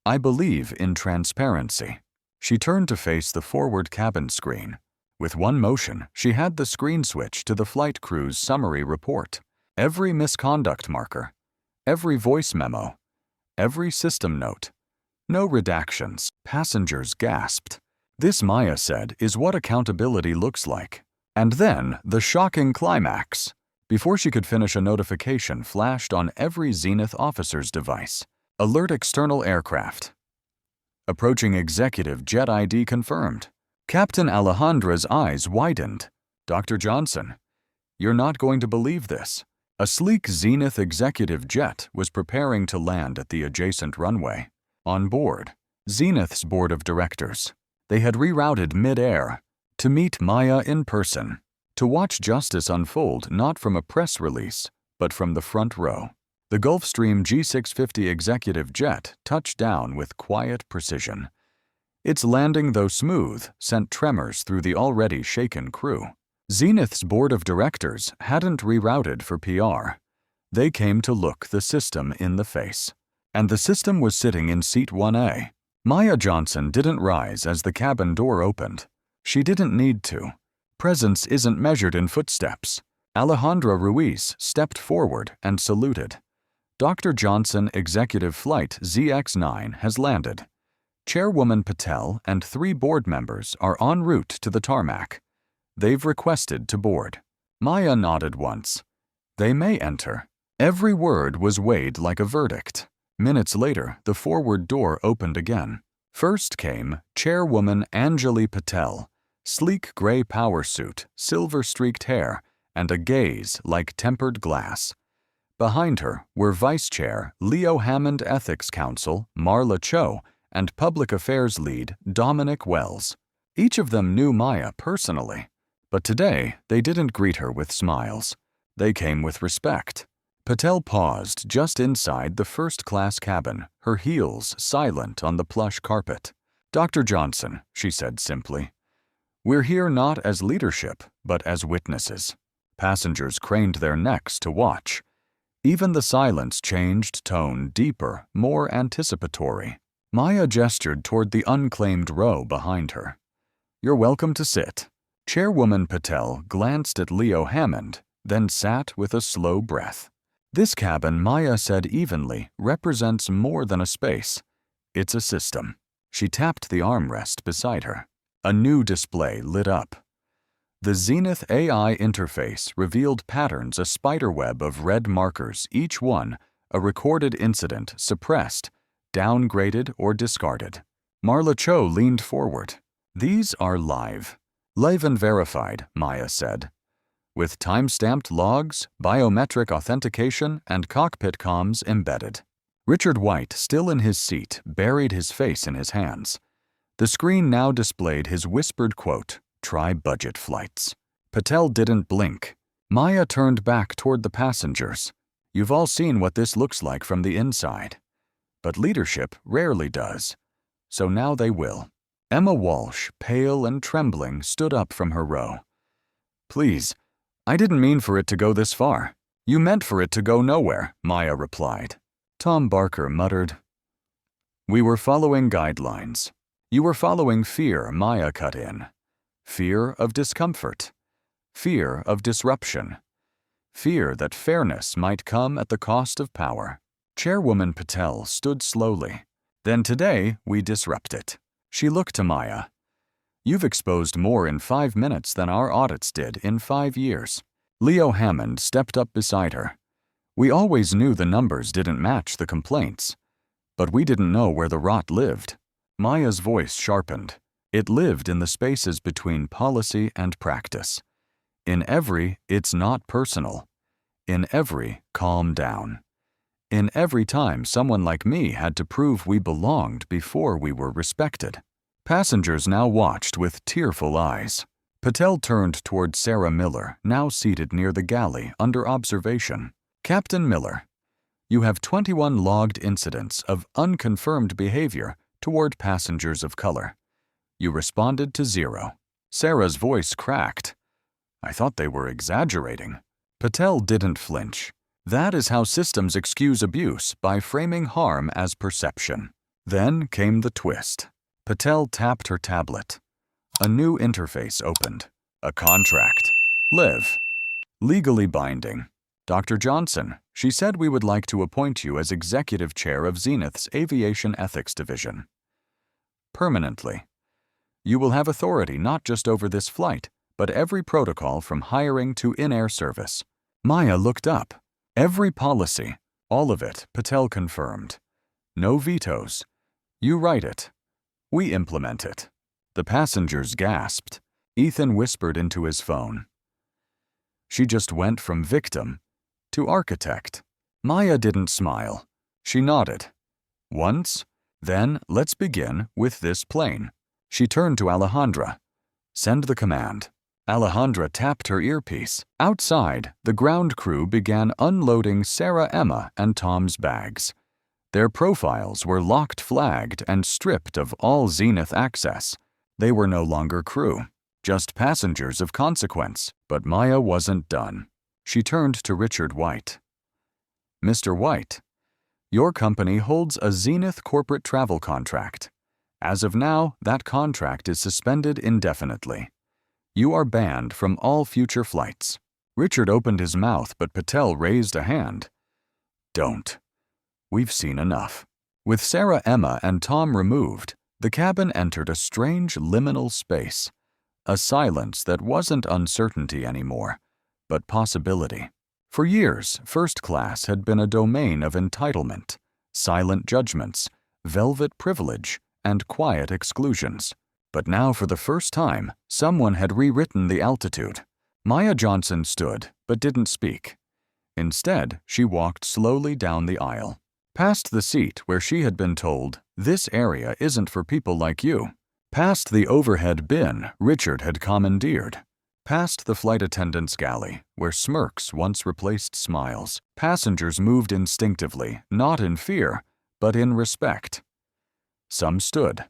I believe in transparency. She turned to face the forward cabin screen. With one motion, she had the screen switch to the flight crew's summary report. Every misconduct marker, every voice memo, every system note. No redactions. Passengers gasped. This, Maya said, is what accountability looks like. And then, the shocking climax. Before she could finish, a notification flashed on every Zenith officer's device. Alert external aircraft. Approaching executive jet ID confirmed. Captain Alejandra's eyes widened. Dr. Johnson, you're not going to believe this. A sleek Zenith executive jet was preparing to land at the adjacent runway. On board, Zenith's board of directors. They had rerouted mid-air to meet Maya in person, to watch justice unfold not from a press release, but from the front row. The Gulfstream G650 executive jet touched down with quiet precision. Its landing, though smooth, sent tremors through the already shaken crew. Zenith's board of directors hadn't rerouted for PR. They came to look the system in the face. And the system was sitting in seat 1A. Maya Johnson didn't rise as the cabin door opened. She didn't need to. Presence isn't measured in footsteps. Alejandra Ruiz stepped forward and saluted. Dr. Johnson Executive Flight ZX-9 has landed. Chairwoman Patel and 3 board members are en route to the tarmac. They've requested to board. Maya nodded once. They may enter. Every word was weighed like a verdict. Minutes later, the forward door opened again. First came Chairwoman Anjali Patel, sleek gray power suit, silver-streaked hair, and a gaze like tempered glass. Behind her were Vice Chair Leo Hammond Ethics Counsel Marla Cho and Public Affairs Lead Dominic Wells. Each of them knew Maya personally, but today they didn't greet her with smiles. They came with respect. Patel paused just inside the first-class cabin, her heels silent on the plush carpet. Dr. Johnson, she said simply, we're here not as leadership, but as witnesses. Passengers craned their necks to watch. Even the silence changed tone deeper, more anticipatory. Maya gestured toward the unclaimed row behind her. You're welcome to sit. Chairwoman Patel glanced at Leo Hammond, then sat with a slow breath. This cabin, Maya said evenly, represents more than a space. It's a system. She tapped the armrest beside her. A new display lit up. The Zenith AI interface revealed patterns, a spiderweb of red markers, each one a recorded incident suppressed, downgraded, or discarded. Marla Cho leaned forward. These are live. Live and verified, Maya said. With time-stamped logs, biometric authentication, and cockpit comms embedded. Richard White, still in his seat, buried his face in his hands. The screen now displayed his whispered quote, "Try budget flights." Patel didn't blink. Maya turned back toward the passengers. You've all seen what this looks like from the inside. But leadership rarely does. So now they will. Emma Walsh, pale and trembling, stood up from her row. Please, I didn't mean for it to go this far. You meant for it to go nowhere, Maya replied. Tom Barker muttered, "We were following guidelines. You were following fear," Maya cut in. Fear of discomfort. Fear of disruption. Fear that fairness might come at the cost of power. Chairwoman Patel stood slowly. "Then today, we disrupt it." She looked to Maya. "You've exposed more in 5 minutes than our audits did in 5 years." Leo Hammond stepped up beside her. "We always knew the numbers didn't match the complaints, but we didn't know where the rot lived." Maya's voice sharpened. It lived in the spaces between policy and practice. In every, "It's not personal." In every, "Calm down." In every time someone like me had to prove we belonged before we were respected. Passengers now watched with tearful eyes. Patel turned toward Sarah Miller, now seated near the galley under observation. "Captain Miller, you have 21 logged incidents of unconfirmed behavior toward passengers of color. You responded to 0. Sarah's voice cracked. "I thought they were exaggerating." Patel didn't flinch. That is how systems excuse abuse, by framing harm as perception. Then came the twist. Patel tapped her tablet. A new interface opened. A contract. Live. Legally binding. "Dr. Johnson, she said we would like to appoint you as executive chair of Zenith's Aviation Ethics Division. Permanently. You will have authority not just over this flight, but every protocol from hiring to in-air service." Maya looked up. "Every policy, all of it," Patel confirmed. "No vetoes. You write it. We implement it." The passengers gasped. Ethan whispered into his phone. "She just went from victim to architect." Maya didn't smile. She nodded. "Once, then let's begin with this plane." She turned to Alejandra. "Send the command." Alejandra tapped her earpiece. Outside, the ground crew began unloading Sarah, Emma, and Tom's bags. Their profiles were locked, flagged, and stripped of all Zenith access. They were no longer crew, just passengers of consequence. But Maya wasn't done. She turned to Richard White. "Mr. White, your company holds a Zenith corporate travel contract. As of now, that contract is suspended indefinitely. You are banned from all future flights." Richard opened his mouth, but Patel raised a hand. "Don't. We've seen enough." With Sarah, Emma, and Tom removed, the cabin entered a strange liminal space, a silence that wasn't uncertainty anymore, but possibility. For years, first class had been a domain of entitlement, silent judgments, velvet privilege, and quiet exclusions. But now, for the first time, someone had rewritten the altitude. Maya Johnson stood, but didn't speak. Instead, she walked slowly down the aisle, past the seat where she had been told, "This area isn't for people like you," past the overhead bin Richard had commandeered, past the flight attendant's galley, where smirks once replaced smiles. Passengers moved instinctively, not in fear, but in respect. Some stood.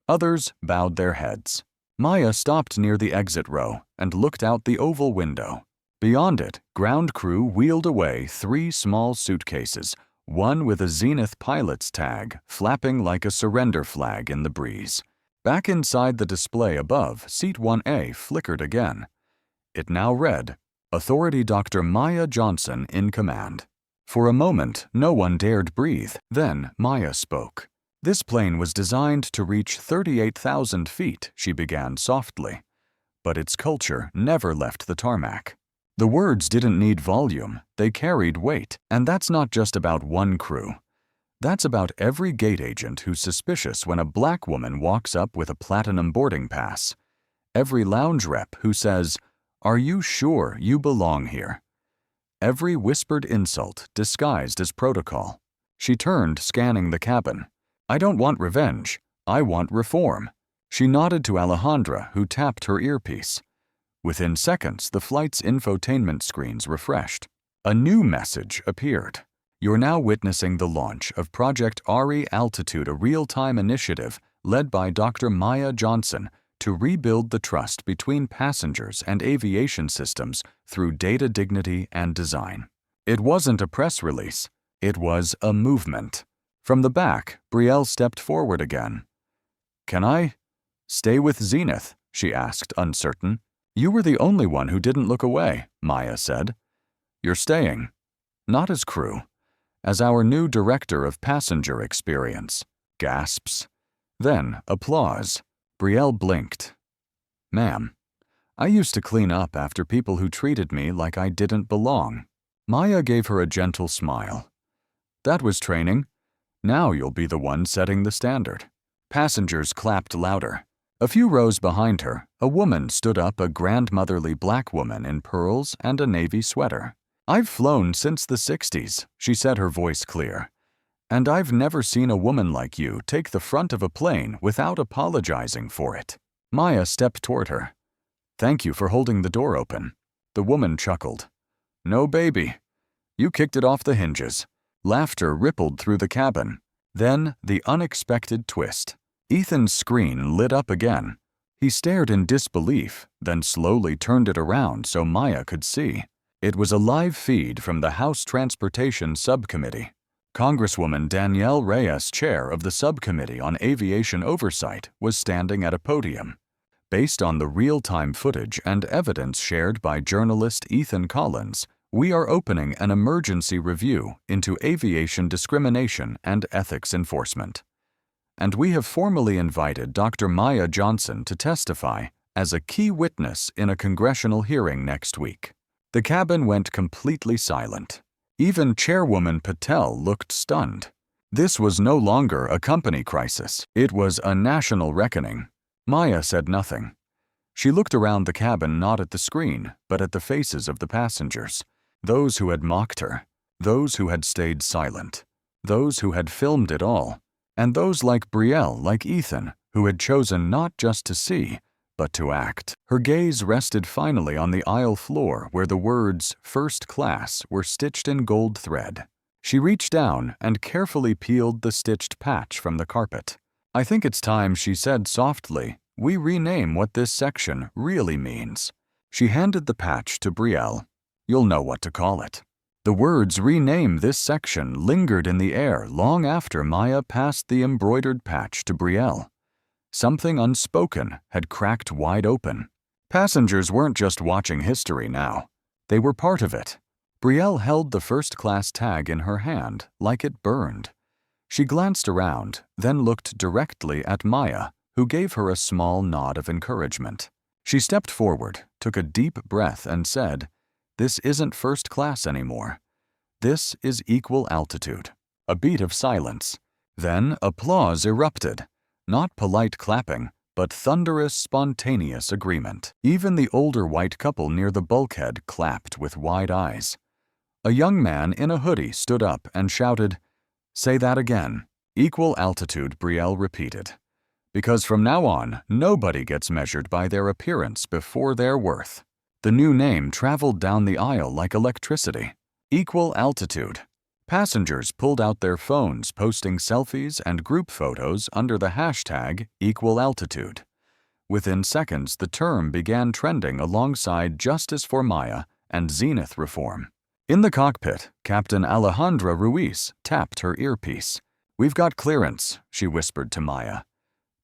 Others bowed their heads. Maya stopped near the exit row and looked out the oval window. Beyond it, ground crew wheeled away 3 small suitcases, one with a Zenith pilot's tag flapping like a surrender flag in the breeze. Back inside the display above, seat 1A flickered again. It now read, "Authority Dr. Maya Johnson in command." For a moment, no one dared breathe. Then Maya spoke. "This plane was designed to reach 38,000 feet," she began softly. But its culture never left the tarmac. The words didn't need volume, they carried weight. And that's not just about one crew. That's about every gate agent who's suspicious when a black woman walks up with a platinum boarding pass. Every lounge rep who says, "Are you sure you belong here?" Every whispered insult disguised as protocol. She turned, scanning the cabin. "I don't want revenge. I want reform." She nodded to Alejandra, who tapped her earpiece. Within seconds, the flight's infotainment screens refreshed. A new message appeared. "You're now witnessing the launch of Project RE Altitude, a real-time initiative led by Dr. Maya Johnson to rebuild the trust between passengers and aviation systems through data dignity and design." It wasn't a press release. It was a movement. From the back, Brielle stepped forward again. "Can I stay with Zenith?" she asked, uncertain. "You were the only one who didn't look away," Maya said. "You're staying. Not as crew. As our new director of passenger experience." Gasps. Then applause. Brielle blinked. "Ma'am, I used to clean up after people who treated me like I didn't belong." Maya gave her a gentle smile. "That was training. Now you'll be the one setting the standard." Passengers clapped louder. A few rows behind her, a woman stood up, a grandmotherly black woman in pearls and a navy sweater. "I've flown since the 60s, she said, her voice clear. "And I've never seen a woman like you take the front of a plane without apologizing for it." Maya stepped toward her. "Thank you for holding the door open." The woman chuckled. "No, baby. You kicked it off the hinges." Laughter rippled through the cabin. Then the unexpected twist. Ethan's screen lit up again. He stared in disbelief, then slowly turned it around so Maya could see. It was a live feed from the House Transportation Subcommittee. Congresswoman Danielle Reyes, chair of the Subcommittee on Aviation Oversight, was standing at a podium. Based on the real-time footage and evidence shared by journalist Ethan Collins, we are opening an emergency review into aviation discrimination and ethics enforcement. And we have formally invited Dr. Maya Johnson to testify as a key witness in a congressional hearing next week. The cabin went completely silent. Even Chairwoman Patel looked stunned. This was no longer a company crisis. It was a national reckoning. Maya said nothing. She looked around the cabin, not at the screen, but at the faces of the passengers. Those who had mocked her, those who had stayed silent, those who had filmed it all, and those like Brielle, like Ethan, who had chosen not just to see, but to act. Her gaze rested finally on the aisle floor where the words "First Class" were stitched in gold thread. She reached down and carefully peeled the stitched patch from the carpet. "I think it's time," she said softly, "we rename what this section really means." She handed the patch to Brielle. "You'll know what to call it." The words "rename this section" lingered in the air long after Maya passed the embroidered patch to Brielle. Something unspoken had cracked wide open. Passengers weren't just watching history now. They were part of it. Brielle held the first-class tag in her hand like it burned. She glanced around, then looked directly at Maya, who gave her a small nod of encouragement. She stepped forward, took a deep breath, and said, "This isn't first class anymore. This is equal altitude." A beat of silence. Then applause erupted. Not polite clapping, but thunderous, spontaneous agreement. Even the older white couple near the bulkhead clapped with wide eyes. A young man in a hoodie stood up and shouted, "Say that again." "Equal altitude," Brielle repeated. "Because from now on, nobody gets measured by their appearance before their worth." The new name traveled down the aisle like electricity. Equal altitude. Passengers pulled out their phones, posting selfies and group photos under the hashtag Equal Altitude. Within seconds, the term began trending alongside Justice for Maya and Zenith reform. In the cockpit, Captain Alejandra Ruiz tapped her earpiece. "We've got clearance," she whispered to Maya.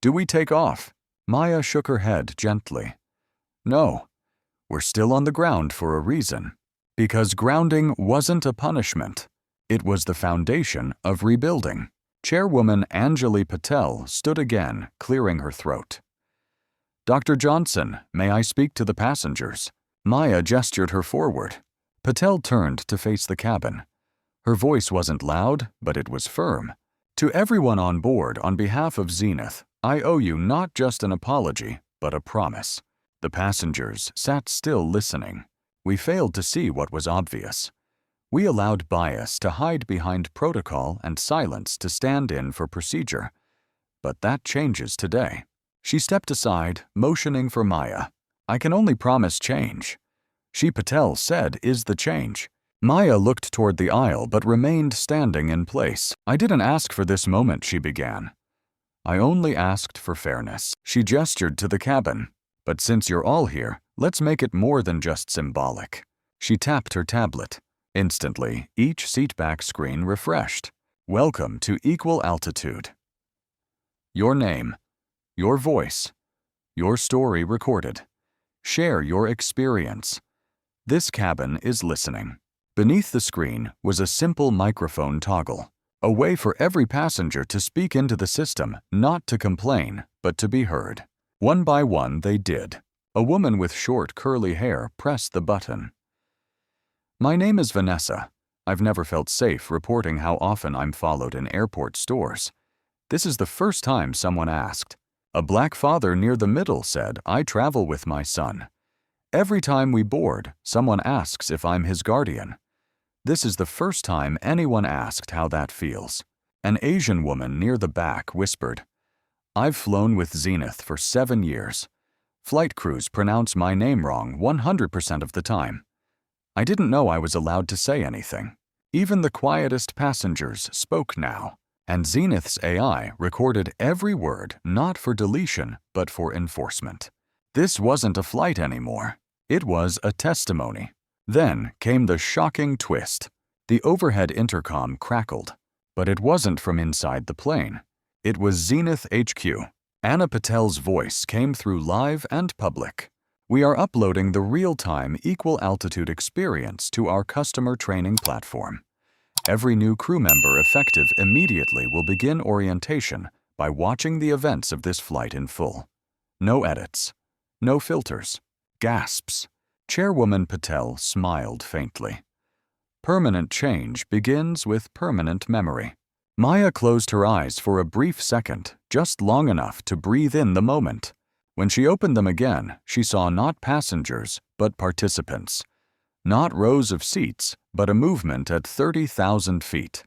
"Do we take off?" Maya shook her head gently. "No, we're still on the ground for a reason. Because grounding wasn't a punishment. It was the foundation of rebuilding." Chairwoman Anjali Patel stood again, clearing her throat. "Dr. Johnson, may I speak to the passengers?" Maya gestured her forward. Patel turned to face the cabin. Her voice wasn't loud, but it was firm. "To everyone on board, on behalf of Zenith, I owe you not just an apology, but a promise." The passengers sat still listening. We failed to see what was obvious. We allowed bias to hide behind protocol and silence to stand in for procedure. But that changes today. She stepped aside, motioning for Maya. "I can only promise change. She, Patel said, is the change." Maya looked toward the aisle but remained standing in place. "I didn't ask for this moment," she began. "I only asked for fairness." She gestured to the cabin. "But since you're all here, let's make it more than just symbolic." She tapped her tablet. Instantly, each seatback screen refreshed. Welcome to Equal Altitude. Your name, your voice, your story recorded. Share your experience. This cabin is listening. Beneath the screen was a simple microphone toggle, a way for every passenger to speak into the system, not to complain, but to be heard. One by one, they did. A woman with short, curly hair pressed the button. My name is Vanessa. I've never felt safe reporting how often I'm followed in airport stores. This is the first time someone asked. A black father near the middle said, I travel with my son. Every time we board, someone asks if I'm his guardian. This is the first time anyone asked how that feels. An Asian woman near the back whispered, I've flown with Zenith for 7 years. Flight crews pronounce my name wrong 100% of the time. I didn't know I was allowed to say anything. Even the quietest passengers spoke now, and Zenith's AI recorded every word not for deletion but for enforcement. This wasn't a flight anymore. It was a testimony. Then came the shocking twist. The overhead intercom crackled, but it wasn't from inside the plane. It was Zenith HQ. Anna Patel's voice came through live and public. We are uploading the real-time equal altitude experience to our customer training platform. Every new crew member effective immediately will begin orientation by watching the events of this flight in full. No edits. No filters. Gasps. Chairwoman Patel smiled faintly. Permanent change begins with permanent memory. Maya closed her eyes for a brief second, just long enough to breathe in the moment. When she opened them again, she saw not passengers, but participants. Not rows of seats, but a movement at 30,000 feet.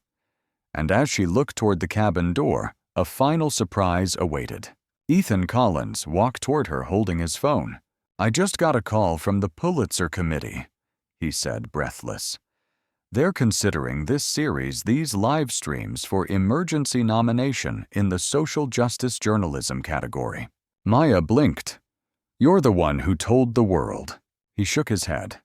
And as she looked toward the cabin door, a final surprise awaited. Ethan Collins walked toward her holding his phone. I just got a call from the Pulitzer Committee, he said, breathless. They're considering this series these live streams for emergency nomination in the social justice journalism category. Maya blinked. You're the one who told the world. He shook his head.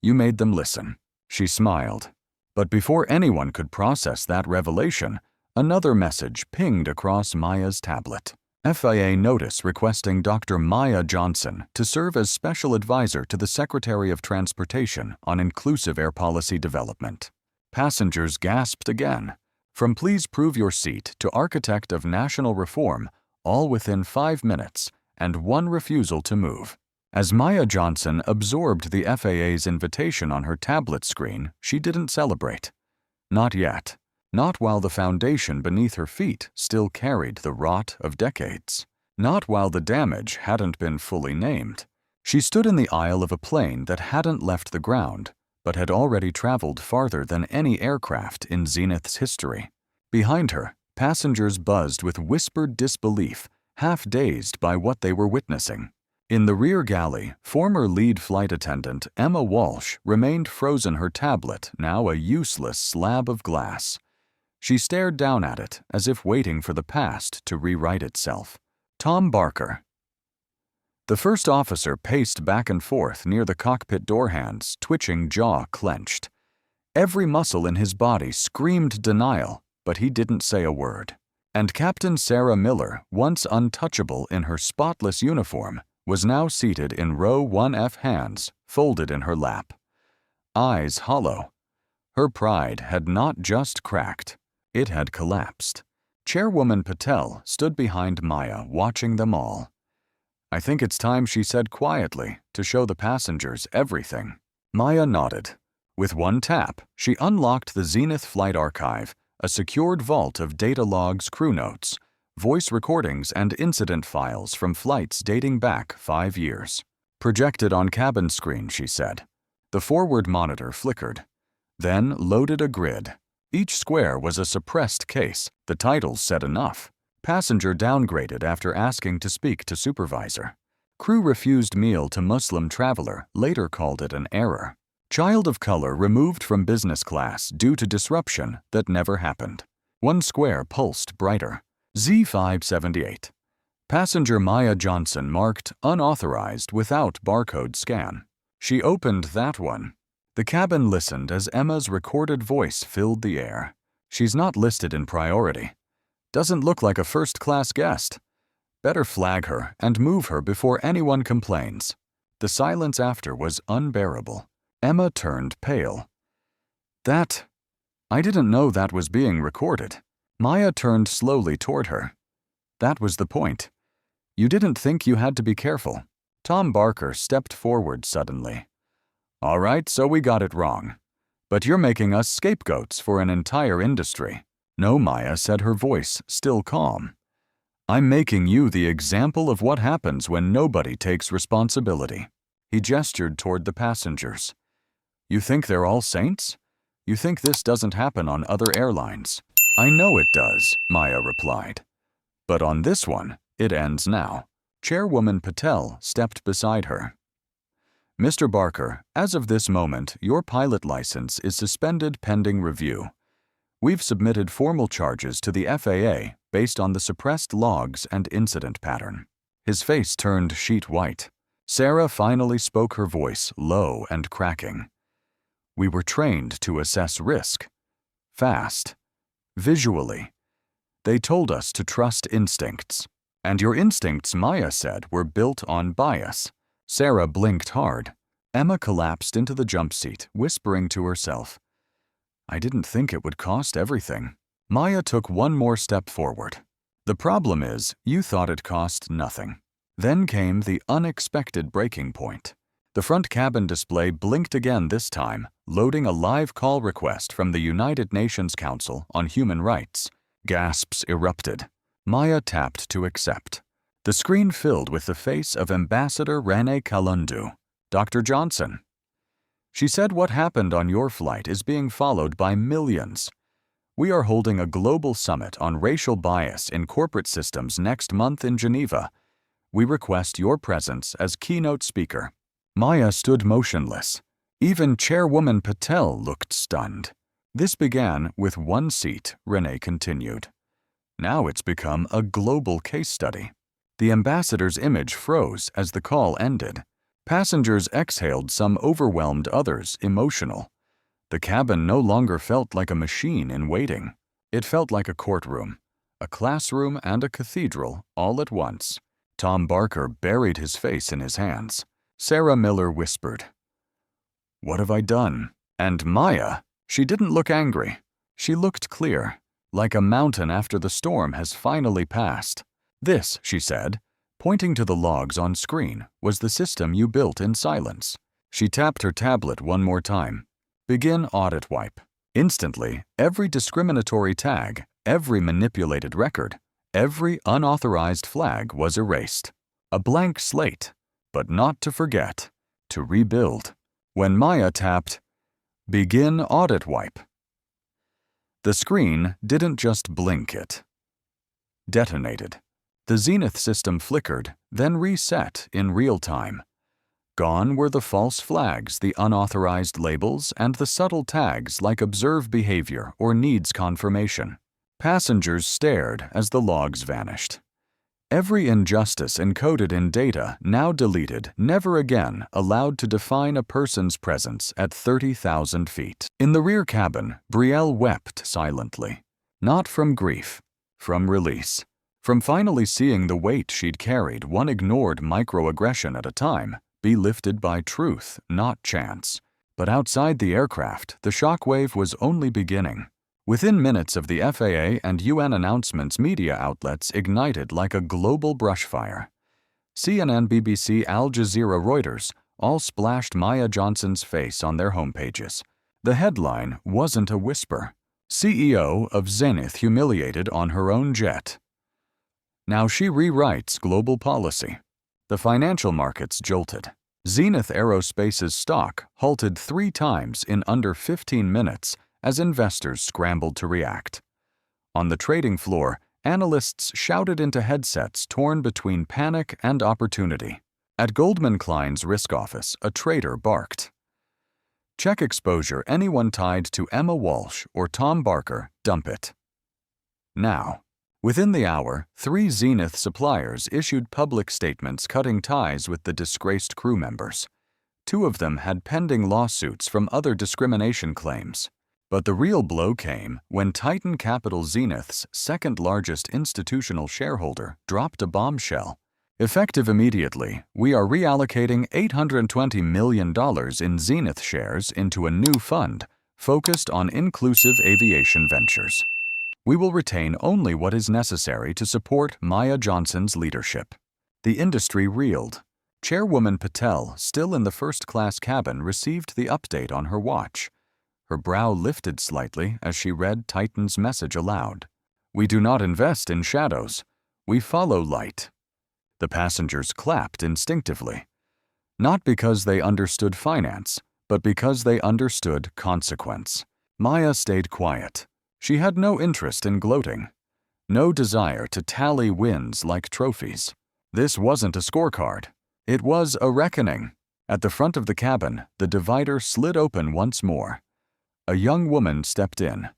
You made them listen. She smiled. But before anyone could process that revelation, another message pinged across Maya's tablet. FAA notice requesting Dr. Maya Johnson to serve as special advisor to the Secretary of Transportation on inclusive air policy development. Passengers gasped again. From please prove your seat to architect of national reform, all within 5 minutes, and one refusal to move. As Maya Johnson absorbed the FAA's invitation on her tablet screen, she didn't celebrate. Not yet. Not while the foundation beneath her feet still carried the rot of decades. Not while the damage hadn't been fully named. She stood in the aisle of a plane that hadn't left the ground, but had already traveled farther than any aircraft in Zenith's history. Behind her, passengers buzzed with whispered disbelief, half dazed by what they were witnessing. In the rear galley, former lead flight attendant Emma Walsh remained frozen, her tablet now a useless slab of glass. She stared down at it as if waiting for the past to rewrite itself. Tom Barker. The first officer paced back and forth near the cockpit door hands, twitching jaw clenched. Every muscle in his body screamed denial, but he didn't say a word. And Captain Sarah Miller, once untouchable in her spotless uniform, was now seated in row 1F, hands folded in her lap. Eyes hollow. Her pride had not just cracked. It had collapsed. Chairwoman Patel stood behind Maya, watching them all. I think it's time, she said quietly, to show the passengers everything. Maya nodded. With one tap, she unlocked the Zenith Flight Archive, a secured vault of data logs, crew notes, voice recordings, and incident files from flights dating back 5 years. Projected on cabin screen, she said. The forward monitor flickered. Then loaded a grid. Each square was a suppressed case. The titles said enough. Passenger downgraded after asking to speak to supervisor. Crew refused meal to Muslim traveler, later called it an error. Child of color removed from business class due to disruption that never happened. One square pulsed brighter. Z578. Passenger Maya Johnson marked unauthorized without barcode scan. She opened that one. The cabin listened as Emma's recorded voice filled the air. She's not listed in priority. Doesn't look like a first-class guest. Better flag her and move her before anyone complains. The silence after was unbearable. Emma turned pale. I didn't know that was being recorded. Maya turned slowly toward her. That was the point. You didn't think you had to be careful. Tom Barker stepped forward suddenly. All right, so we got it wrong. But you're making us scapegoats for an entire industry. No, Maya said, her voice still calm. I'm making you the example of what happens when nobody takes responsibility. He gestured toward the passengers. You think they're all saints? You think this doesn't happen on other airlines? I know it does, Maya replied. But on this one, it ends now. Chairwoman Patel stepped beside her. Mr. Barker, as of this moment, your pilot license is suspended pending review. We've submitted formal charges to the FAA based on the suppressed logs and incident pattern. His face turned sheet white. Sarah finally spoke, her voice low and cracking. We were trained to assess risk. Fast. Visually. They told us to trust instincts. And your instincts, Maya said, were built on bias. Sarah blinked hard. Emma collapsed into the jump seat, whispering to herself. I didn't think it would cost everything. Maya took one more step forward. The problem is, you thought it cost nothing. Then came the unexpected breaking point. The front cabin display blinked again, this time, loading a live call request from the United Nations Council on Human Rights. Gasps erupted. Maya tapped to accept. The screen filled with the face of Ambassador Rene Kalundu, Dr. Johnson. She said what happened on your flight is being followed by millions. We are holding a global summit on racial bias in corporate systems next month in Geneva. We request your presence as keynote speaker. Maya stood motionless. Even Chairwoman Patel looked stunned. This began with one seat, Rene continued. Now it's become a global case study. The ambassador's image froze as the call ended. Passengers exhaled, some overwhelmed, others emotional. The cabin no longer felt like a machine in waiting. It felt like a courtroom, a classroom and a cathedral all at once. Tom Barker buried his face in his hands. Sarah Miller whispered, What have I done? And Maya, she didn't look angry. She looked clear, like a mountain after the storm has finally passed. This, she said, pointing to the logs on screen, was the system you built in silence. She tapped her tablet one more time. Begin audit wipe. Instantly, every discriminatory tag, every manipulated record, every unauthorized flag was erased. A blank slate, but not to forget, to rebuild. When Maya tapped, Begin audit wipe, the screen didn't just blink, it detonated. The Zenith system flickered, then reset in real time. Gone were the false flags, the unauthorized labels, and the subtle tags like observe behavior or needs confirmation. Passengers stared as the logs vanished. Every injustice encoded in data, now deleted, never again allowed to define a person's presence at 30,000 feet. In the rear cabin, Brielle wept silently. Not from grief, from release. From finally seeing the weight she'd carried, one ignored microaggression at a time, be lifted by truth, not chance. But outside the aircraft, the shockwave was only beginning. Within minutes of the FAA and UN announcements, media outlets ignited like a global brushfire. CNN, BBC, Al Jazeera, Reuters all splashed Maya Johnson's face on their homepages. The headline wasn't a whisper. CEO of Zenith humiliated on her own jet. Now she rewrites global policy. The financial markets jolted. Zenith Aerospace's stock halted 3 times in under 15 minutes as investors scrambled to react. On the trading floor, analysts shouted into headsets torn between panic and opportunity. At Goldman Klein's risk office, a trader barked. Check exposure, anyone tied to Emma Walsh or Tom Barker, dump it. Now. Within the hour, 3 Zenith suppliers issued public statements cutting ties with the disgraced crew members. Two of them had pending lawsuits from other discrimination claims. But the real blow came when Titan Capital Zenith's second-largest institutional shareholder dropped a bombshell. Effective immediately, we are reallocating $820 million in Zenith shares into a new fund focused on inclusive aviation ventures. We will retain only what is necessary to support Maya Johnson's leadership. The industry reeled. Chairwoman Patel, still in the first-class cabin, received the update on her watch. Her brow lifted slightly as she read Titan's message aloud. "We do not invest in shadows. We follow light." The passengers clapped instinctively. Not because they understood finance, but because they understood consequence. Maya stayed quiet. She had no interest in gloating. No desire to tally wins like trophies. This wasn't a scorecard. It was a reckoning. At the front of the cabin, the divider slid open once more. A young woman stepped in.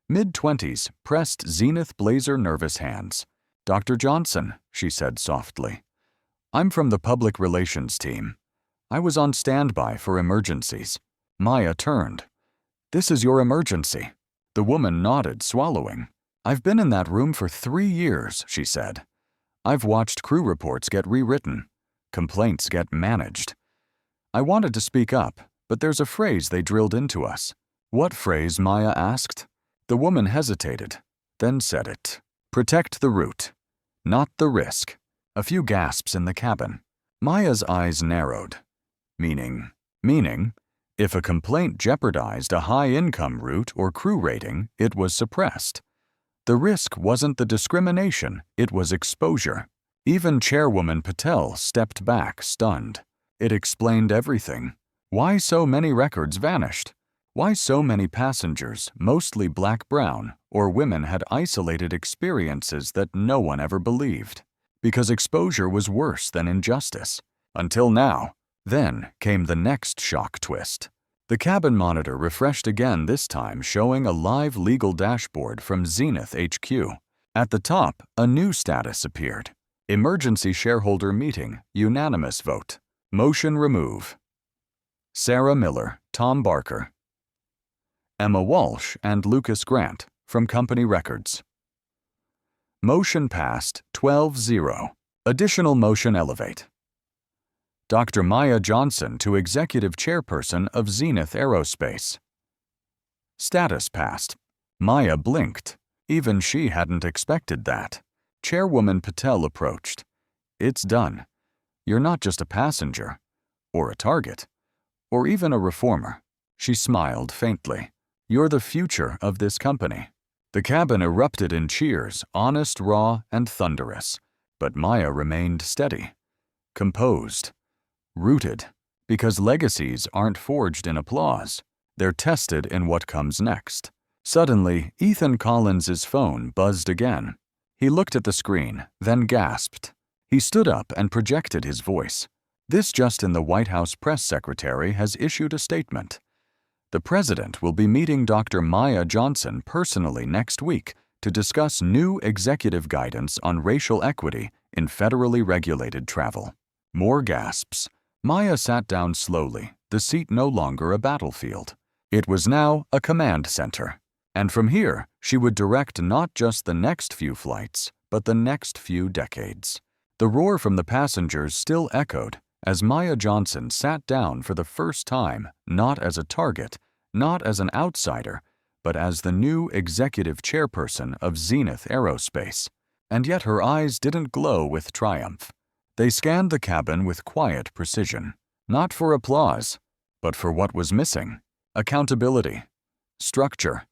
Mid-20s, pressed Zenith blazer nervous hands. "Dr. Johnson," she said softly. "I'm from the public relations team. I was on standby for emergencies." Maya turned. "This is your emergency." The woman nodded, swallowing. "I've been in that room for 3 years," she said. "I've watched crew reports get rewritten. Complaints get managed. I wanted to speak up, but there's a phrase they drilled into us." "What phrase?" Maya asked. The woman hesitated, then said it. "Protect the route, not the risk." A few gasps in the cabin. Maya's eyes narrowed. Meaning, if a complaint jeopardized a high-income route or crew rating, it was suppressed. The risk wasn't the discrimination, it was exposure. Even Chairwoman Patel stepped back, stunned. It explained everything. Why so many records vanished? Why so many passengers, mostly black-brown, or women, had isolated experiences that no one ever believed? Because exposure was worse than injustice. Until now. Then came the next shock twist. The cabin monitor refreshed again, this time showing a live legal dashboard from Zenith HQ. At the top, a new status appeared. Emergency shareholder meeting, unanimous vote. Motion remove. Sarah Miller, Tom Barker, Emma Walsh, and Lucas Grant, from company records. Motion passed 12-0. Additional motion elevate. Dr. Maya Johnson to Executive Chairperson of Zenith Aerospace. Status passed. Maya blinked. Even she hadn't expected that. Chairwoman Patel approached. "It's done. You're not just a passenger, or a target, or even a reformer." She smiled faintly. "You're the future of this company." The cabin erupted in cheers, honest, raw, and thunderous. But Maya remained steady, composed, rooted, because legacies aren't forged in applause. They're tested in what comes next. Suddenly, Ethan Collins's phone buzzed again. He looked at the screen, then gasped. He stood up and projected his voice. "This just in: the White House press secretary has issued a statement. The president will be meeting Dr. Maya Johnson personally next week to discuss new executive guidance on racial equity in federally regulated travel." More gasps. Maya sat down slowly, the seat no longer a battlefield. It was now a command center. And from here, she would direct not just the next few flights, but the next few decades. The roar from the passengers still echoed as Maya Johnson sat down for the first time, not as a target, not as an outsider, but as the new executive chairperson of Zenith Aerospace. And yet her eyes didn't glow with triumph. They scanned the cabin with quiet precision, not for applause, but for what was missing: accountability, structure,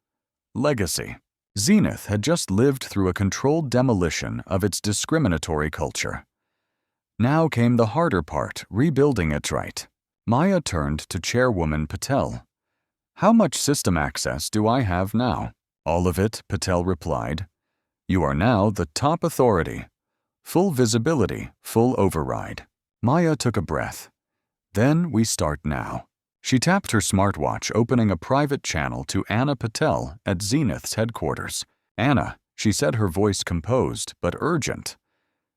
legacy. Zenith had just lived through a controlled demolition of its discriminatory culture. Now came the harder part: rebuilding it right. Maya turned to Chairwoman Patel. "How much system access do I have now?" "All of it," Patel replied. "You are now the top authority. Full visibility, full override." Maya took a breath. "Then we start now." She tapped her smartwatch, opening a private channel to Anna Patel at Zenith's headquarters. "Anna," she said, her voice composed but urgent.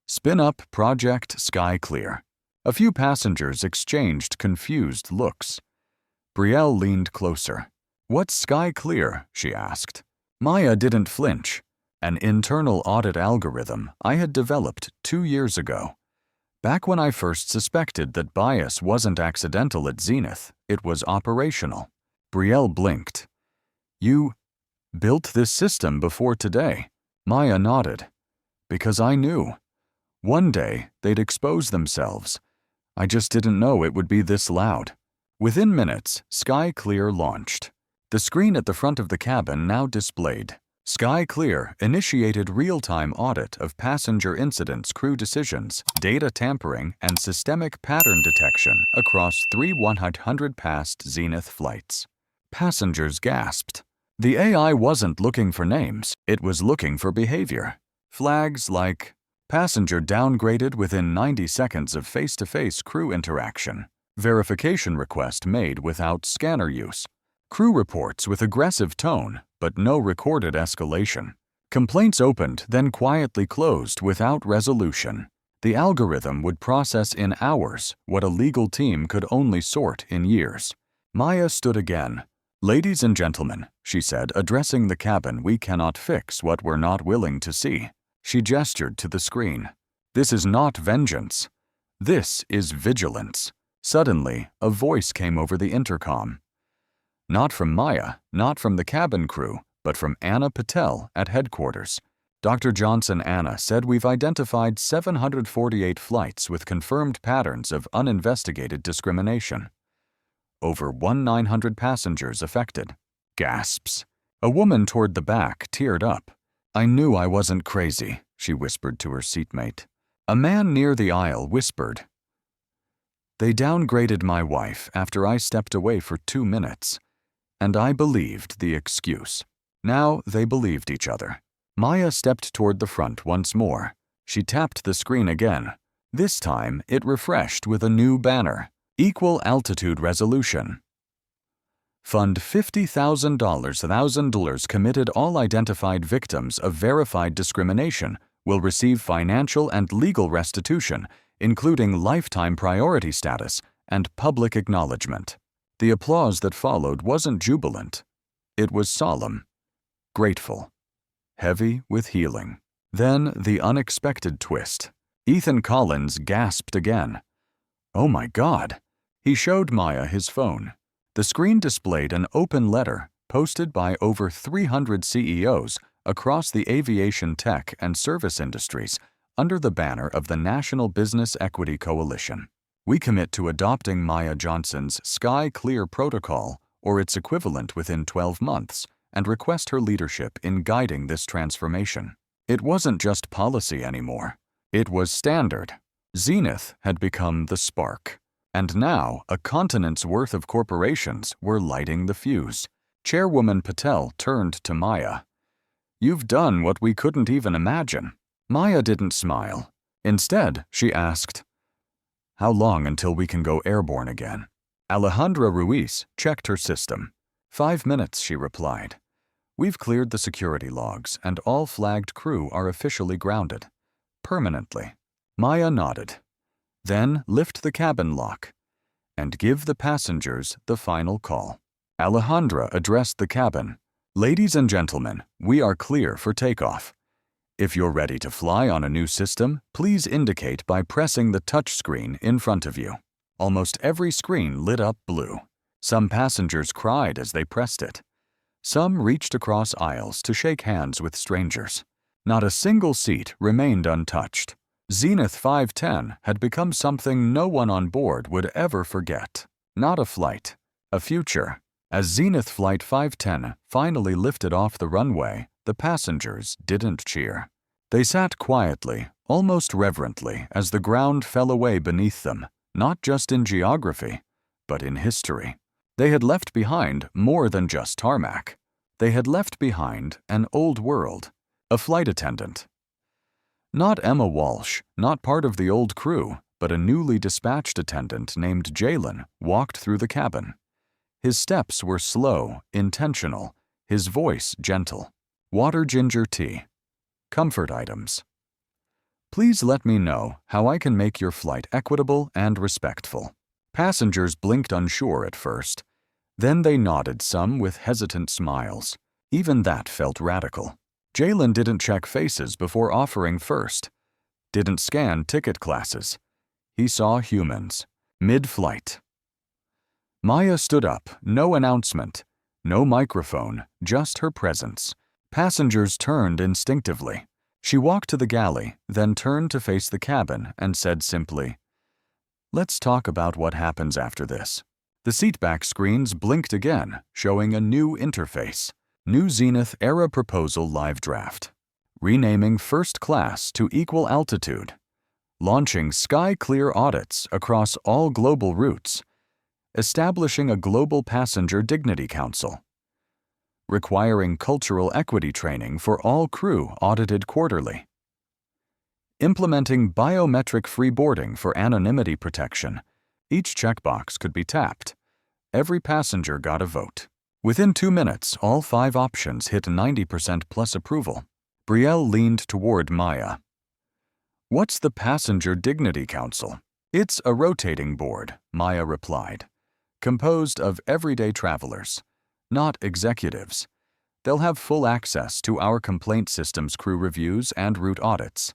"Spin up Project Sky Clear. A few passengers exchanged confused looks. Brielle leaned closer. "What's sky clear?" she asked. Maya didn't flinch. An internal audit algorithm I had developed 2 years ago. Back when I first suspected that bias wasn't accidental at Zenith, it was operational. Brielle blinked. "You built this system before today?" Maya nodded. "Because I knew. One day, they'd expose themselves. I just didn't know it would be this loud." Within minutes, Sky Clear launched. The screen at the front of the cabin now displayed, "Sky Clear initiated real-time audit of passenger incidents, crew decisions, data tampering, and systemic pattern detection across 3 100 past Zenith flights." Passengers gasped. The AI wasn't looking for names, it was looking for behavior. Flags like, "Passenger downgraded within 90 seconds of face-to-face crew interaction," "Verification request made without scanner use," crew reports with aggressive tone but no recorded escalation, complaints opened then quietly closed without resolution. The algorithm would process in hours what a legal team could only sort in years. Maya stood again. "Ladies and gentlemen," she said, addressing the cabin, "we cannot fix what we're not willing to see." She gestured to the screen. "This is not vengeance. This is vigilance." Suddenly, a voice came over the intercom. Not from Maya, not from the cabin crew, but from Anna Patel at headquarters. "Dr. Johnson, Anna said we've identified 748 flights with confirmed patterns of uninvestigated discrimination. Over 1,900 passengers affected." Gasps. A woman toward the back teared up. "I knew I wasn't crazy," she whispered to her seatmate. A man near the aisle whispered, "They downgraded my wife after I stepped away for 2 minutes. And I believed the excuse." Now they believed each other. Maya stepped toward the front once more. She tapped the screen again. This time, it refreshed with a new banner, "Equal altitude resolution. Fund $50,000 committed all identified victims of verified discrimination will receive financial and legal restitution, including lifetime priority status and public acknowledgement." The applause that followed wasn't jubilant. It was solemn, grateful, heavy with healing. Then the unexpected twist. Ethan Collins gasped again. "Oh my God!" He showed Maya his phone. The screen displayed an open letter posted by over 300 CEOs across the aviation, tech, and service industries under the banner of the National Business Equity Coalition. "We commit to adopting Maya Johnson's Sky Clear protocol or its equivalent within 12 months and request her leadership in guiding this transformation." It wasn't just policy anymore. It was standard. Zenith had become the spark. And now a continent's worth of corporations were lighting the fuse. Chairwoman Patel turned to Maya. "You've done what we couldn't even imagine." Maya didn't smile. Instead, she asked, "How long until we can go airborne again?" Alejandra Ruiz checked her system. 5 minutes, she replied. "We've cleared the security logs and all flagged crew are officially grounded. Permanently." Maya nodded. "Then lift the cabin lock and give the passengers the final call." Alejandra addressed the cabin. "Ladies and gentlemen, we are clear for takeoff. If you're ready to fly on a new system, please indicate by pressing the touch screen in front of you." Almost every screen lit up blue. Some passengers cried as they pressed it. Some reached across aisles to shake hands with strangers. Not a single seat remained untouched. Zenith 510 had become something no one on board would ever forget. Not a flight, a future. As Zenith Flight 510 finally lifted off the runway, the passengers didn't cheer. They sat quietly, almost reverently, as the ground fell away beneath them, not just in geography, but in history. They had left behind more than just tarmac. They had left behind an old world, a flight attendant. Not Emma Walsh, not part of the old crew, but a newly dispatched attendant named Jalen walked through the cabin. His steps were slow, intentional, his voice gentle. "Water, ginger tea. Comfort items. Please let me know how I can make your flight equitable and respectful. Passengers blinked unsure at first. Then they nodded, some with hesitant smiles. Even that felt radical. Jalen didn't check faces before offering first. Didn't scan ticket classes. He saw humans. Mid-flight. Maya stood up, no announcement, no microphone, just her presence. Passengers turned instinctively. She walked to the galley, then turned to face the cabin and said simply, "Let's talk about what happens after this." The seatback screens blinked again, showing a new interface. New Zenith Era Proposal Live Draft. Renaming First Class to Equal Altitude. Launching sky-clear audits across all global routes. Establishing a Global Passenger Dignity Council. Requiring cultural equity training for all crew audited quarterly. Implementing biometric-free boarding for anonymity protection. Each checkbox could be tapped. Every passenger got a vote. Within 2 minutes, all 5 options hit 90% plus approval. Brielle leaned toward Maya. "What's the Passenger Dignity Council?" "It's a rotating board," Maya replied. "Composed of everyday travelers, not executives. They'll have full access to our complaint system's crew reviews and route audits.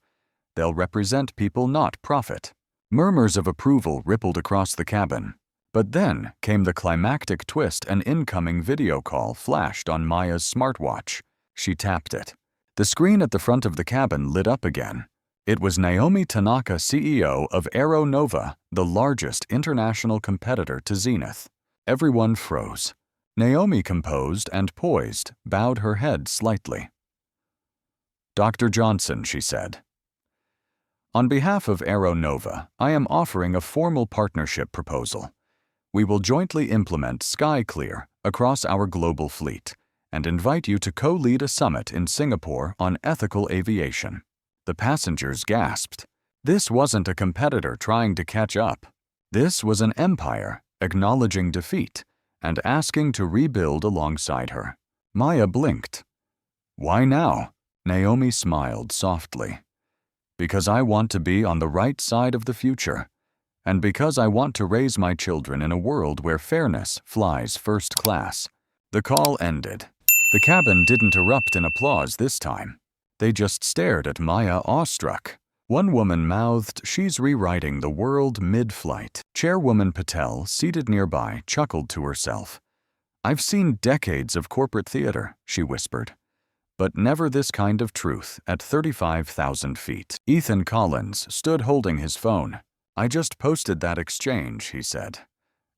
They'll represent people, not profit." Murmurs of approval rippled across the cabin. But then came the climactic twist. An incoming video call flashed on Maya's smartwatch. She tapped it. The screen at the front of the cabin lit up again. It was Naomi Tanaka, CEO of Aero Nova, the largest international competitor to Zenith. Everyone froze. Naomi, composed and poised, bowed her head slightly. "Dr. Johnson," she said. "On behalf of Aero Nova, I am offering a formal partnership proposal. We will jointly implement SkyClear across our global fleet and invite you to co-lead a summit in Singapore on ethical aviation." The passengers gasped. This wasn't a competitor trying to catch up. This was an empire acknowledging defeat and asking to rebuild alongside her. Maya blinked. "Why now?" Naomi smiled softly. "Because I want to be on the right side of the future. And because I want to raise my children in a world where fairness flies first class." The call ended. The cabin didn't erupt in applause this time. They just stared at Maya, awestruck. One woman mouthed, "She's rewriting the world mid-flight." Chairwoman Patel, seated nearby, chuckled to herself. "I've seen decades of corporate theater," she whispered. "But never this kind of truth at 35,000 feet. Ethan Collins stood holding his phone. "I just posted that exchange," he said.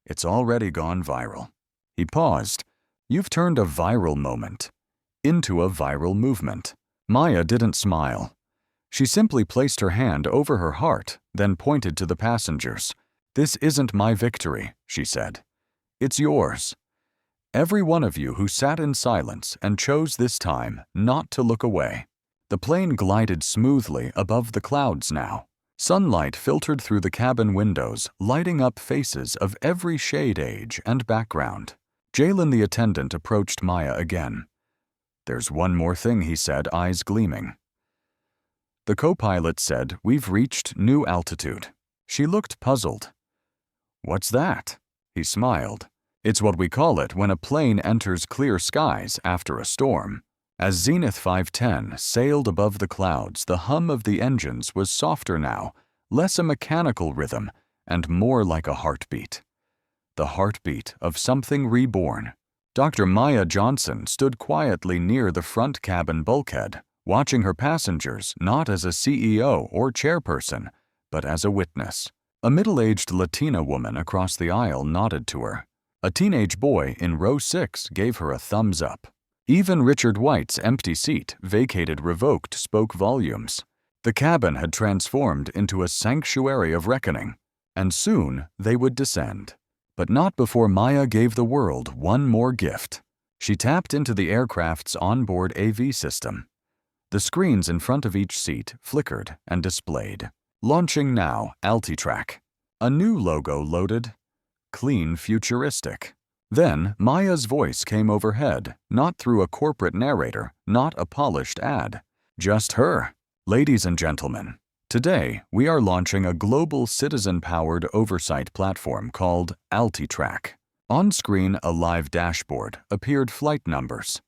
"It's already gone viral." He paused. "You've turned a viral moment into a viral movement." Maya didn't smile. She simply placed her hand over her heart, then pointed to the passengers. "This isn't my victory," she said. "It's yours. Every one of you who sat in silence and chose this time not to look away." The plane glided smoothly above the clouds now. Sunlight filtered through the cabin windows, lighting up faces of every shade, age, and background. Jalen, the attendant, approached Maya again. "There's one more thing," he said, eyes gleaming. The co-pilot said, "We've reached new altitude." She looked puzzled. "What's that?" He smiled. "It's what we call it when a plane enters clear skies after a storm." As Zenith 510 sailed above the clouds, the hum of the engines was softer now, less a mechanical rhythm, and more like a heartbeat. The heartbeat of something reborn. Dr. Maya Johnson stood quietly near the front cabin bulkhead, watching her passengers not as a CEO or chairperson, but as a witness. A middle-aged Latina woman across the aisle nodded to her. A teenage boy in row 6 gave her a thumbs up. Even Richard White's empty seat, vacated revoked, spoke volumes. The cabin had transformed into a sanctuary of reckoning, and soon they would descend. But not before Maya gave the world one more gift. She tapped into the aircraft's onboard AV system. The screens in front of each seat flickered and displayed. Launching now, Altitrack. A new logo loaded. Clean, futuristic. Then Maya's voice came overhead, not through a corporate narrator, not a polished ad. Just her. "Ladies and gentlemen, Today, we are launching a global citizen-powered oversight platform called AltiTrack. On screen, a live dashboard appeared flight numbers,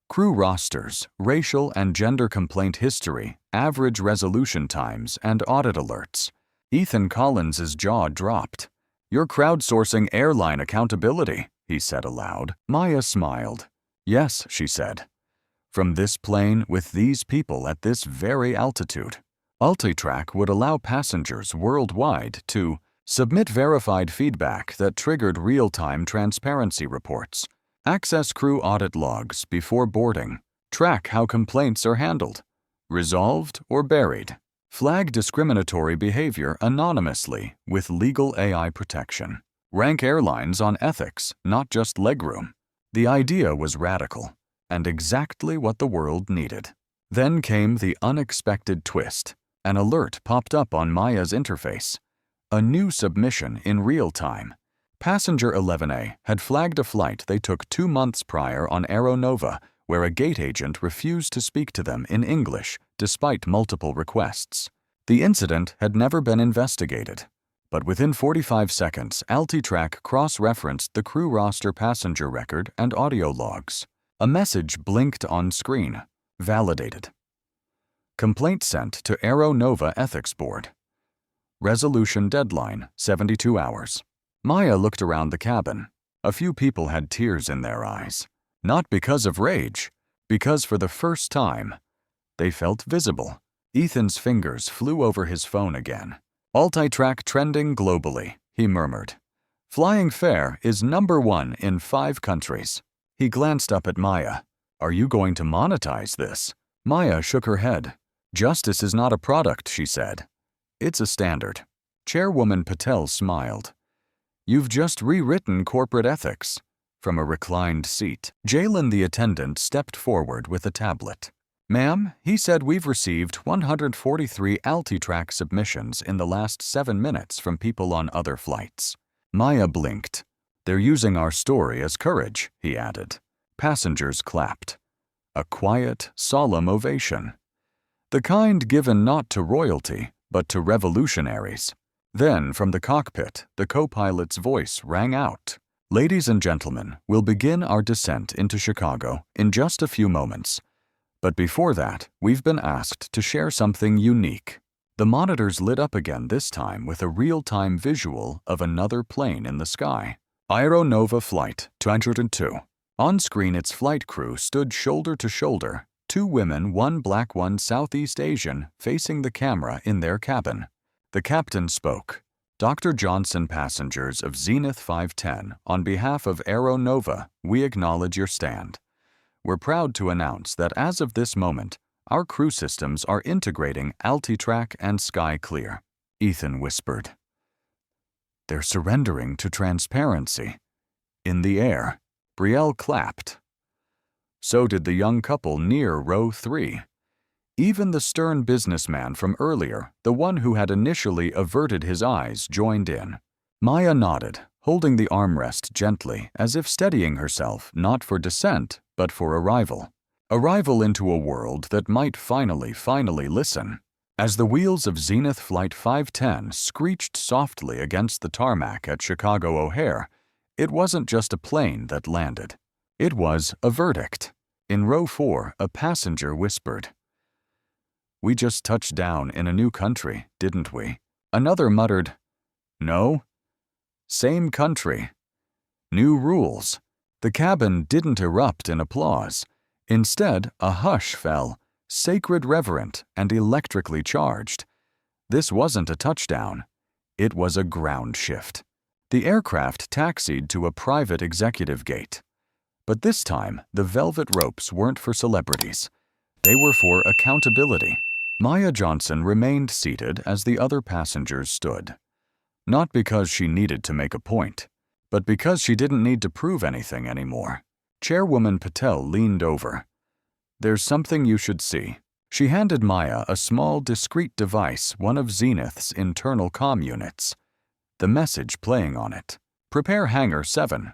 crew rosters, racial and gender complaint history, average resolution times, and audit alerts. Ethan Collins's jaw dropped. "You're crowdsourcing airline accountability," he said aloud. Maya smiled. "Yes," she said. "From this plane with these people at this very altitude." AltiTrack would allow passengers worldwide to submit verified feedback that triggered real-time transparency reports, access crew audit logs before boarding, track how complaints are handled, resolved or buried, flag discriminatory behavior anonymously with legal AI protection, rank airlines on ethics, not just legroom. The idea was radical and exactly what the world needed. Then came the unexpected twist. An alert popped up on Maya's interface. A new submission in real time. Passenger 11A had flagged a flight they took 2 months prior on Aeronova, where a gate agent refused to speak to them in English despite multiple requests. The incident had never been investigated, but within 45 seconds, AltiTrack cross-referenced the crew roster passenger record and audio logs. A message blinked on screen. Validated. Complaint sent to Aeronova Ethics Board. Resolution deadline, 72 hours. Maya looked around the cabin. A few people had tears in their eyes. Not because of rage, because for the first time, they felt visible. Ethan's fingers flew over his phone again. AltiTrack trending globally, he murmured. Flying fair is #1 in 5 countries. He glanced up at Maya. Are you going to monetize this? Maya shook her head. Justice is not a product, she said. It's a standard. Chairwoman Patel smiled. You've just rewritten corporate ethics. From a reclined seat, Jalen the attendant stepped forward with a tablet. Ma'am, he said we've received 143 AltiTrack submissions in the last 7 minutes from people on other flights. Maya blinked. They're using our story as courage, he added. Passengers clapped. A quiet, solemn ovation. The kind given not to royalty, but to revolutionaries. Then, from the cockpit, the co-pilot's voice rang out. Ladies and gentlemen, we'll begin our descent into Chicago in just a few moments. But before that, we've been asked to share something unique. The monitors lit up again, this time with a real-time visual of another plane in the sky. Aeronova Flight 202. On screen, its flight crew stood shoulder to shoulder, 2 women, 1 black, 1 Southeast Asian, facing the camera in their cabin. The captain spoke. Dr. Johnson, passengers of Zenith 510, on behalf of Aeronova, we acknowledge your stand. We're proud to announce that as of this moment, our crew systems are integrating AltiTrack and SkyClear, Ethan whispered. They're surrendering to transparency. In the air, Brielle clapped. So did the young couple near row 3. Even the stern businessman from earlier, the one who had initially averted his eyes, joined in. Maya nodded, holding the armrest gently, as if steadying herself not for descent, but for arrival. Arrival into a world that might finally listen. As the wheels of Zenith Flight 510 screeched softly against the tarmac at Chicago O'Hare, it wasn't just a plane that landed. It was a verdict. In row 4, a passenger whispered. We just touched down in a new country, didn't we? Another muttered, No. Same country. New rules. The cabin didn't erupt in applause. Instead, a hush fell, sacred, reverent, and electrically charged. This wasn't a touchdown. It was a ground shift. The aircraft taxied to a private executive gate. But this time, the velvet ropes weren't for celebrities. They were for accountability. Maya Johnson remained seated as the other passengers stood. Not because she needed to make a point, but because she didn't need to prove anything anymore. Chairwoman Patel leaned over. There's something you should see. She handed Maya a small, discreet device, one of Zenith's internal comm units. The message playing on it. Prepare Hangar 7.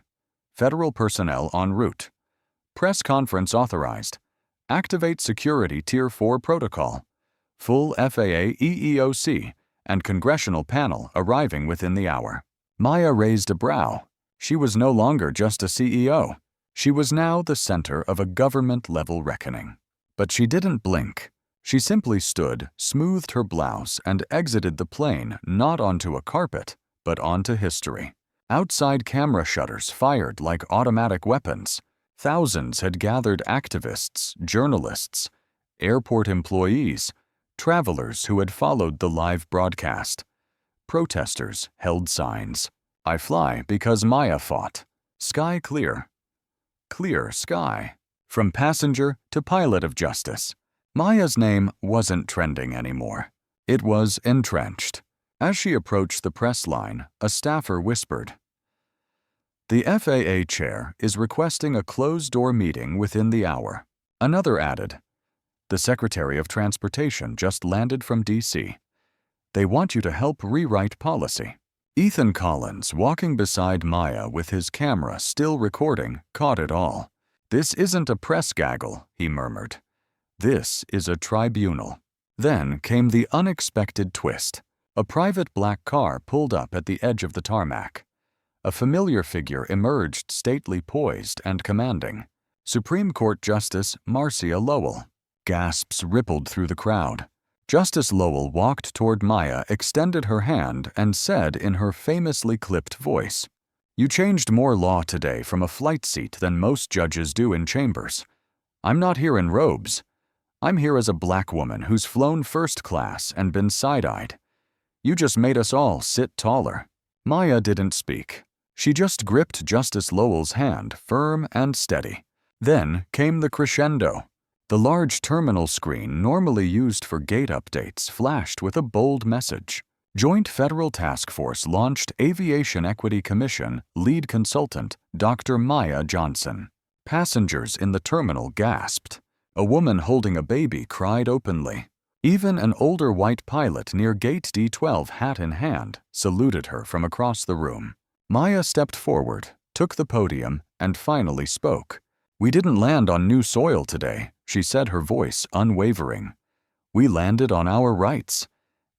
Federal personnel en route. Press conference authorized. Activate security Tier 4 protocol. full FAA EEOC, and congressional panel arriving within the hour. Maya raised a brow. She was no longer just a CEO. She was now the center of a government-level reckoning. But she didn't blink. She simply stood, smoothed her blouse, and exited the plane not onto a carpet, but onto history. Outside camera shutters fired like automatic weapons. Thousands had gathered: activists, journalists, airport employees, travelers who had followed the live broadcast. Protesters held signs. "I fly because Maya fought. Sky clear." Clear sky. From passenger to pilot of justice. Maya's name wasn't trending anymore. It was entrenched. As she approached the press line, a staffer whispered, "The FAA chair is requesting a closed-door meeting within the hour." Another added, "The Secretary of Transportation just landed from D.C. They want you to help rewrite policy." Ethan Collins, walking beside Maya with his camera still recording, caught it all. "This isn't a press gaggle," he murmured. "This is a tribunal." Then came the unexpected twist. A private black car pulled up at the edge of the tarmac. A familiar figure emerged, stately, poised, and commanding. Supreme Court Justice Marcia Lowell. Gasps rippled through the crowd. Justice Lowell walked toward Maya, extended her hand, and said in her famously clipped voice, "You changed more law today from a flight seat than most judges do in chambers. I'm not here in robes. I'm here as a black woman who's flown first class and been side-eyed. You just made us all sit taller." Maya didn't speak. She just gripped Justice Lowell's hand, firm and steady. Then came the crescendo. The large terminal screen normally used for gate updates flashed with a bold message. Joint Federal Task Force launched Aviation Equity Commission lead consultant Dr. Maya Johnson. Passengers in the terminal gasped. A woman holding a baby cried openly. Even an older white pilot near Gate D12, hat in hand, saluted her from across the room. Maya stepped forward, took the podium, and finally spoke. "We didn't land on new soil today," she said, her voice unwavering. "We landed on our rights,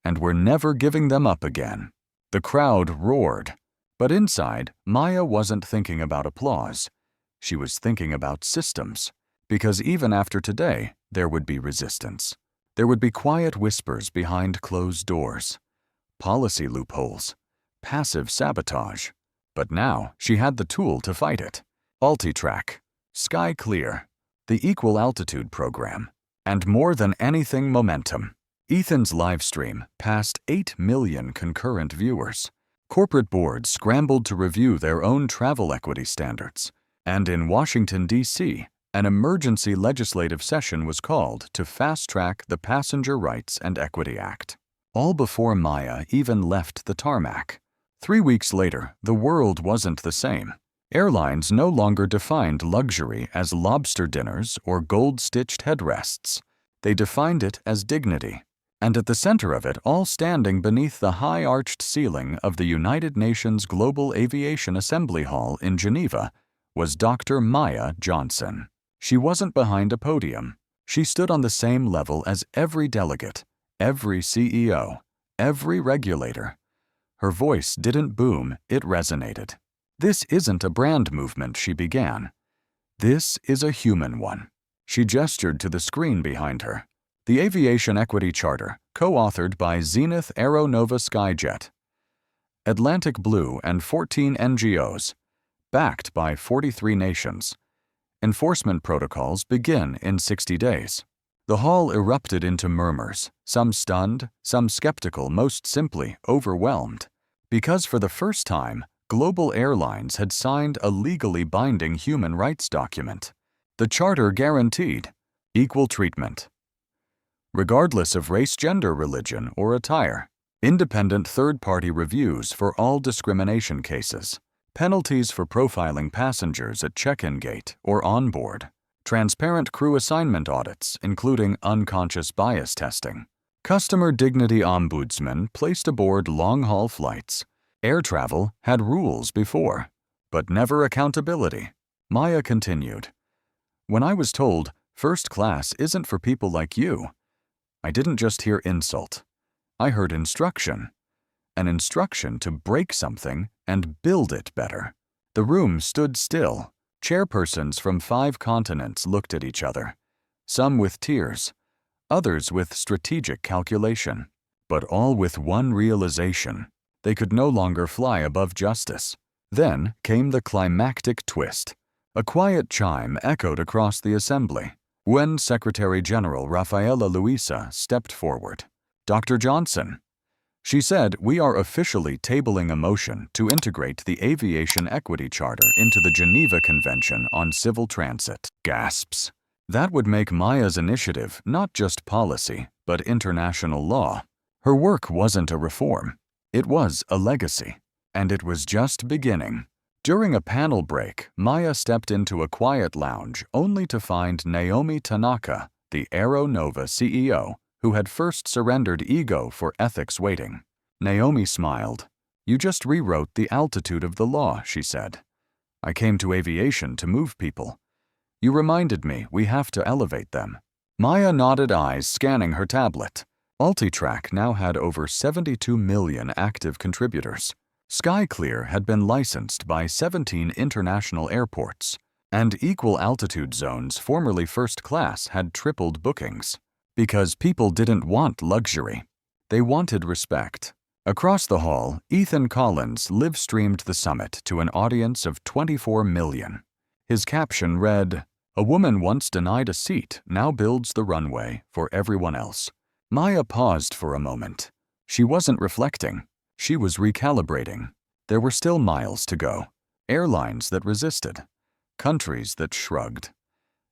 and we're never giving them up again." The crowd roared. But inside, Maya wasn't thinking about applause. She was thinking about systems. Because even after today, there would be resistance. There would be quiet whispers behind closed doors. Policy loopholes. Passive sabotage. But now she had the tool to fight it. Altitrack. Sky Clear. The Equal Altitude Program. And more than anything, momentum. Ethan's livestream passed 8 million concurrent viewers. Corporate boards scrambled to review their own travel equity standards. And in Washington, D.C., an emergency legislative session was called to fast-track the Passenger Rights and Equity Act. All before Maya even left the tarmac. 3 weeks later, the world wasn't the same. Airlines no longer defined luxury as lobster dinners or gold-stitched headrests. They defined it as dignity. And at the center of it, all standing beneath the high-arched ceiling of the United Nations Global Aviation Assembly Hall in Geneva, was Dr. Maya Johnson. She wasn't behind a podium. She stood on the same level as every delegate, every CEO, every regulator. Her voice didn't boom, it resonated. "This isn't a brand movement," she began. "This is a human one." She gestured to the screen behind her. The Aviation Equity Charter, co-authored by Zenith Aeronova Skyjet, Atlantic Blue, and 14 NGOs, backed by 43 nations. Enforcement protocols begin in 60 days. The hall erupted into murmurs, some stunned, some skeptical, most simply overwhelmed. Because for the first time, global airlines had signed a legally binding human rights document. The charter guaranteed equal treatment, regardless of race, gender, religion, or attire. Independent third-party reviews for all discrimination cases. Penalties for profiling passengers at check-in gate or on board. Transparent crew assignment audits, including unconscious bias testing. Customer dignity ombudsman placed aboard long-haul flights. Air travel had rules before, but never accountability. Maya continued. "When I was told, first class isn't for people like you, I didn't just hear insult. I heard instruction. An instruction to break something and build it better. The room stood still. Chairpersons from 5 continents looked at each other, some with tears, others with strategic calculation, but all with one realization: they could no longer fly above justice. Then came the climactic twist. A quiet chime echoed across the assembly when Secretary General Rafaela Luisa stepped forward. "Dr. Johnson," she said, "we are officially tabling a motion to integrate the Aviation Equity Charter into the Geneva Convention on Civil Transit." Gasps. That would make Maya's initiative not just policy, but international law. Her work wasn't a reform. It was a legacy. And it was just beginning. During a panel break, Maya stepped into a quiet lounge only to find Naomi Tanaka, the Aero Nova CEO, who had first surrendered ego for ethics waiting. Naomi smiled. "You just rewrote the altitude of the law," she said. "I came to aviation to move people. You reminded me we have to elevate them." Maya nodded, eyes scanning her tablet. Altitrack now had over 72 million active contributors. SkyClear had been licensed by 17 international airports, and equal altitude zones, formerly first class, had tripled bookings. Because people didn't want luxury. They wanted respect. Across the hall, Ethan Collins live-streamed the summit to an audience of 24 million. His caption read, "A woman once denied a seat now builds the runway for everyone else." Maya paused for a moment. She wasn't reflecting. She was recalibrating. There were still miles to go. Airlines that resisted. Countries that shrugged.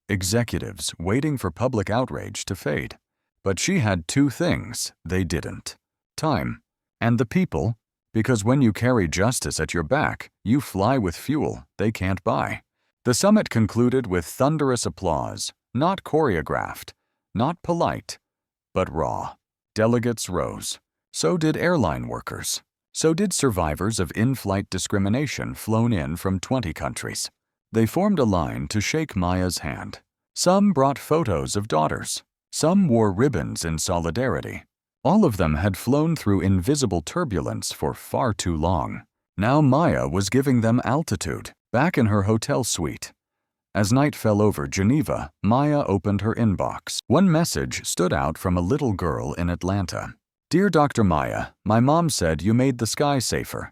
Executives waiting for public outrage to fade. But she had 2 things they didn't: time and the people, because when you carry justice at your back, you fly with fuel they can't buy. The summit concluded with thunderous applause, not choreographed, not polite, but raw. Delegates rose. So did airline workers. So did survivors of in-flight discrimination flown in from 20 countries. They formed a line to shake Maya's hand. Some brought photos of daughters. Some wore ribbons in solidarity. All of them had flown through invisible turbulence for far too long. Now Maya was giving them altitude, back in her hotel suite. As night fell over Geneva, Maya opened her inbox. One message stood out from a little girl in Atlanta. "Dear Dr. Maya, my mom said you made the sky safer.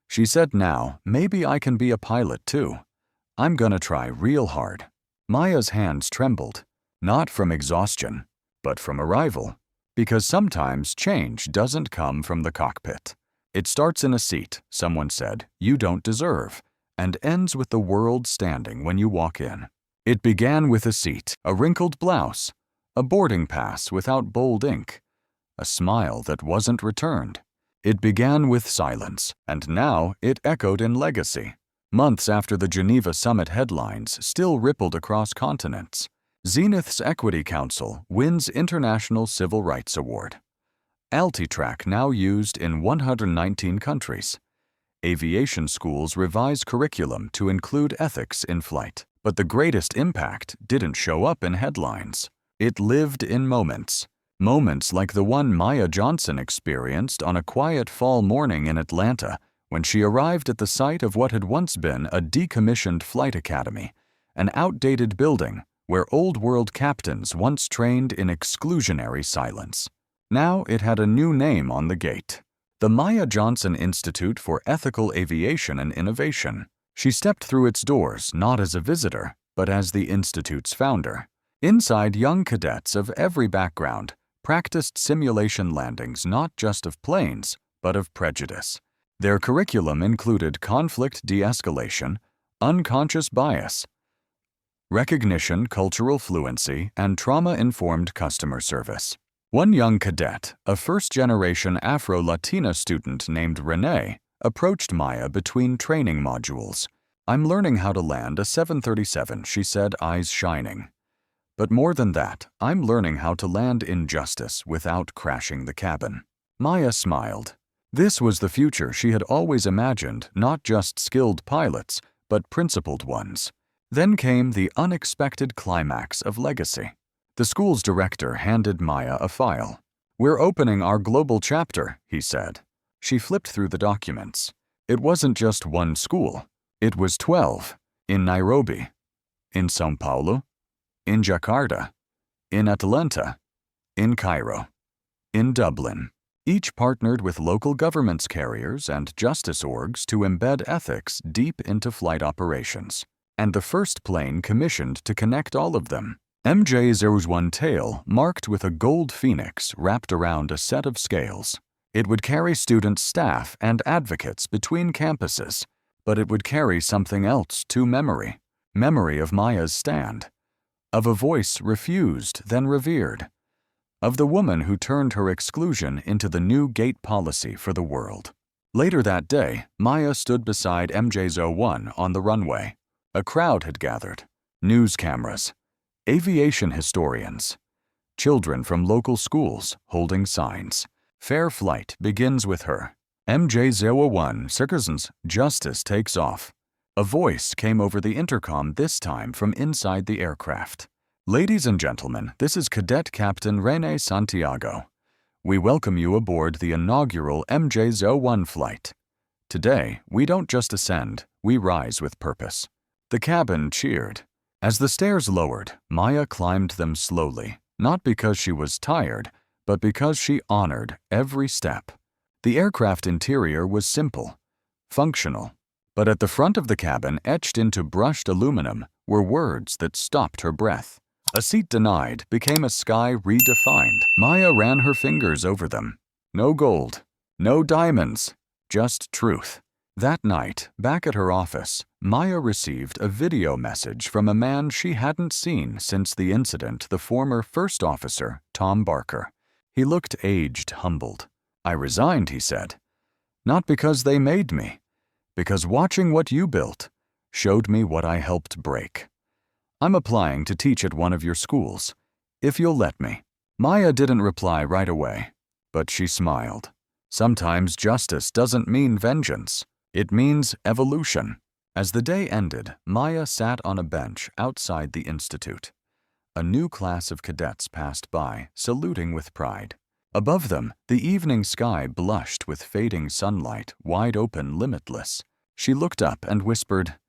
She said now, maybe I can be a pilot too. I'm gonna try real hard." Maya's hands trembled, not from exhaustion, but from arrival. Because sometimes change doesn't come from the cockpit. It starts in a seat, someone said, you don't deserve, and ends with the world standing when you walk in. It began with a seat, a wrinkled blouse, a boarding pass without bold ink, a smile that wasn't returned. It began with silence, and now it echoed in legacy. Months after the Geneva Summit headlines still rippled across continents. Zenith's Equity Council wins International Civil Rights Award. Altitrack now used in 119 countries. Aviation schools revise curriculum to include ethics in flight. But the greatest impact didn't show up in headlines. It lived in moments. Moments like the one Maya Johnson experienced on a quiet fall morning in Atlanta when she arrived at the site of what had once been a decommissioned flight academy, an outdated building where old-world captains once trained in exclusionary silence. Now it had a new name on the gate, the Maya Johnson Institute for Ethical Aviation and Innovation. She stepped through its doors not as a visitor, but as the institute's founder. Inside, young cadets of every background practiced simulation landings not just of planes, but of prejudice. Their curriculum included conflict de-escalation, unconscious bias, recognition, cultural fluency, and trauma-informed customer service. One young cadet, a first-generation Afro-Latina student named Renee, approached Maya between training modules. "I'm learning how to land a 737, she said, eyes shining. "But more than that, I'm learning how to land injustice without crashing the cabin." Maya smiled. This was the future she had always imagined, not just skilled pilots, but principled ones. Then came the unexpected climax of legacy. The school's director handed Maya a file. "We're opening our global chapter," he said. She flipped through the documents. It wasn't just one school. It was 12. In Nairobi, in São Paulo, in Jakarta, in Atlanta, in Cairo, in Dublin. Each partnered with local governments, carriers, and justice orgs to embed ethics deep into flight operations. And the first plane commissioned to connect all of them. MJ-01 tail marked with a gold phoenix wrapped around a set of scales. It would carry students, staff, and advocates between campuses, but it would carry something else to memory. Memory of Maya's stand, of a voice refused then revered, of the woman who turned her exclusion into the new gate policy for the world. Later that day, Maya stood beside MJ-01 on the runway. A crowd had gathered. News cameras, aviation historians, children from local schools holding signs. Fair flight begins with her. MJ-01 citizens, justice takes off. A voice came over the intercom, this time from inside the aircraft. "Ladies and gentlemen, this is Cadet Captain Rene Santiago. We welcome you aboard the inaugural MJ-01 flight. Today, we don't just ascend, we rise with purpose." The cabin cheered. As the stairs lowered, Maya climbed them slowly, not because she was tired, but because she honored every step. The aircraft interior was simple, functional, but at the front of the cabin, etched into brushed aluminum, were words that stopped her breath. "A seat denied became a sky redefined." Maya ran her fingers over them. No gold, no diamonds, just truth. That night, back at her office, Maya received a video message from a man she hadn't seen since the incident, the former first officer, Tom Barker. He looked aged, humbled. "I resigned," he said. "Not because they made me, because watching what you built showed me what I helped break. I'm applying to teach at one of your schools, if you'll let me." Maya didn't reply right away, but she smiled. Sometimes justice doesn't mean vengeance. It means evolution. As the day ended, Maya sat on a bench outside the institute. A new class of cadets passed by, saluting with pride. Above them, the evening sky blushed with fading sunlight, wide open, limitless. She looked up and whispered,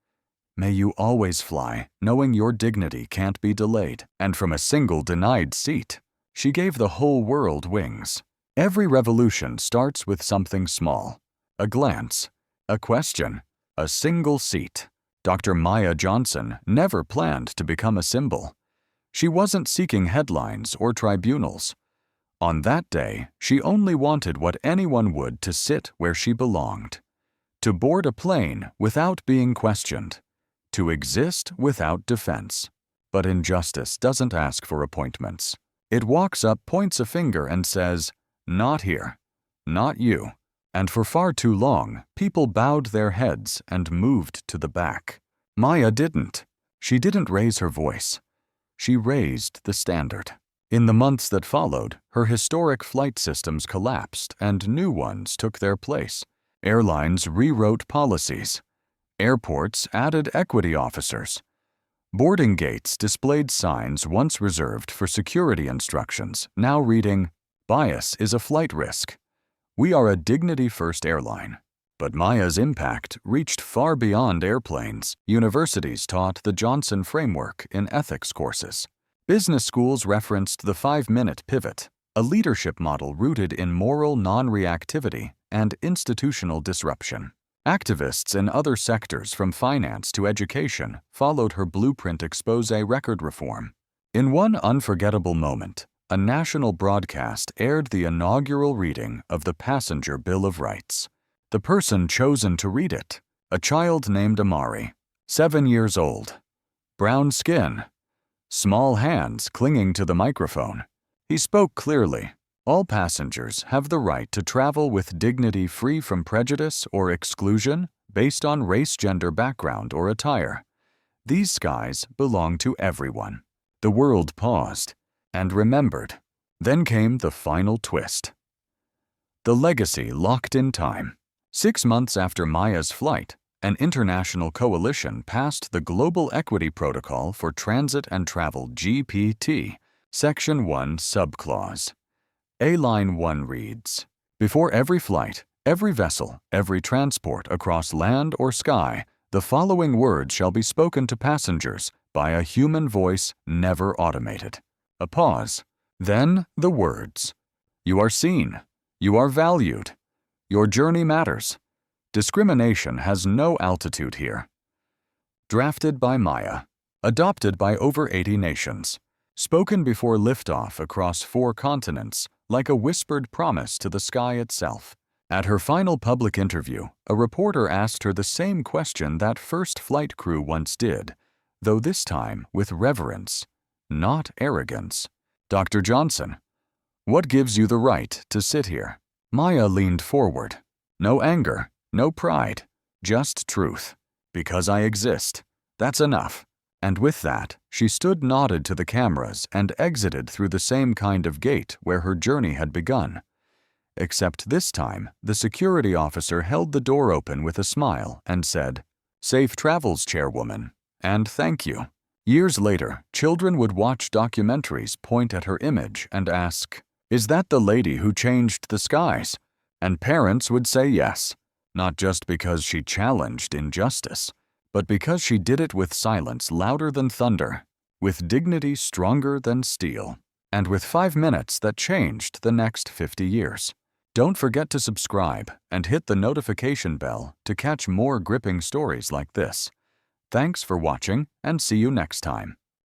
"May you always fly, knowing your dignity can't be delayed." And from a single denied seat, she gave the whole world wings. Every revolution starts with something small. A glance, a question, a single seat. Dr. Maya Johnson never planned to become a symbol. She wasn't seeking headlines or tribunals. On that day, she only wanted what anyone would to sit where she belonged. To board a plane without being questioned. To exist without defense. But injustice doesn't ask for appointments. It walks up, points a finger, and says, "Not here. Not you." And for far too long, people bowed their heads and moved to the back. Maya didn't. She didn't raise her voice. She raised the standard. In the months that followed, her historic flight systems collapsed and new ones took their place. Airlines rewrote policies. Airports added equity officers. Boarding gates displayed signs once reserved for security instructions, now reading, "Bias is a flight risk. We are a dignity-first airline." But Maya's impact reached far beyond airplanes. Universities taught the Johnson framework in ethics courses. Business schools referenced the 5-minute pivot, a leadership model rooted in moral non-reactivity and institutional disruption. Activists in other sectors from finance to education followed her blueprint expose record reform. In one unforgettable moment, a national broadcast aired the inaugural reading of the Passenger Bill of Rights. The person chosen to read it, a child named Amari, 7 years old, brown skin, small hands clinging to the microphone. He spoke clearly. All passengers have the right to travel with dignity, free from prejudice or exclusion based on race, gender, background, or attire. These skies belong to everyone. The world paused and remembered. Then came the final twist. The legacy locked in time. 6 months after Maya's flight, an international coalition passed the Global Equity Protocol for Transit and Travel (GPT), Section 1, Subclause. A line 1 reads, "Before every flight, every vessel, every transport across land or sky, the following words shall be spoken to passengers by a human voice never automated." A pause. Then the words, "You are seen. You are valued. Your journey matters. Discrimination has no altitude here." Drafted by Maya. Adopted by over 80 nations. Spoken before liftoff across 4 continents, like a whispered promise to the sky itself. At her final public interview, a reporter asked her the same question that first flight crew once did, though this time with reverence, not arrogance. "Dr. Johnson, what gives you the right to sit here?" Maya leaned forward. "No anger, no pride, just truth. Because I exist. That's enough." And with that, she stood nodded to the cameras and exited through the same kind of gate where her journey had begun. Except this time, the security officer held the door open with a smile and said, "Safe travels, chairwoman, and thank you." Years later, children would watch documentaries point at her image and ask, "Is that the lady who changed the skies?" And parents would say yes, not just because she challenged injustice, but because she did it with silence louder than thunder, with dignity stronger than steel, and with 5 minutes that changed the next 50 years. Don't forget to subscribe and hit the notification bell to catch more gripping stories like this. Thanks for watching, and see you next time.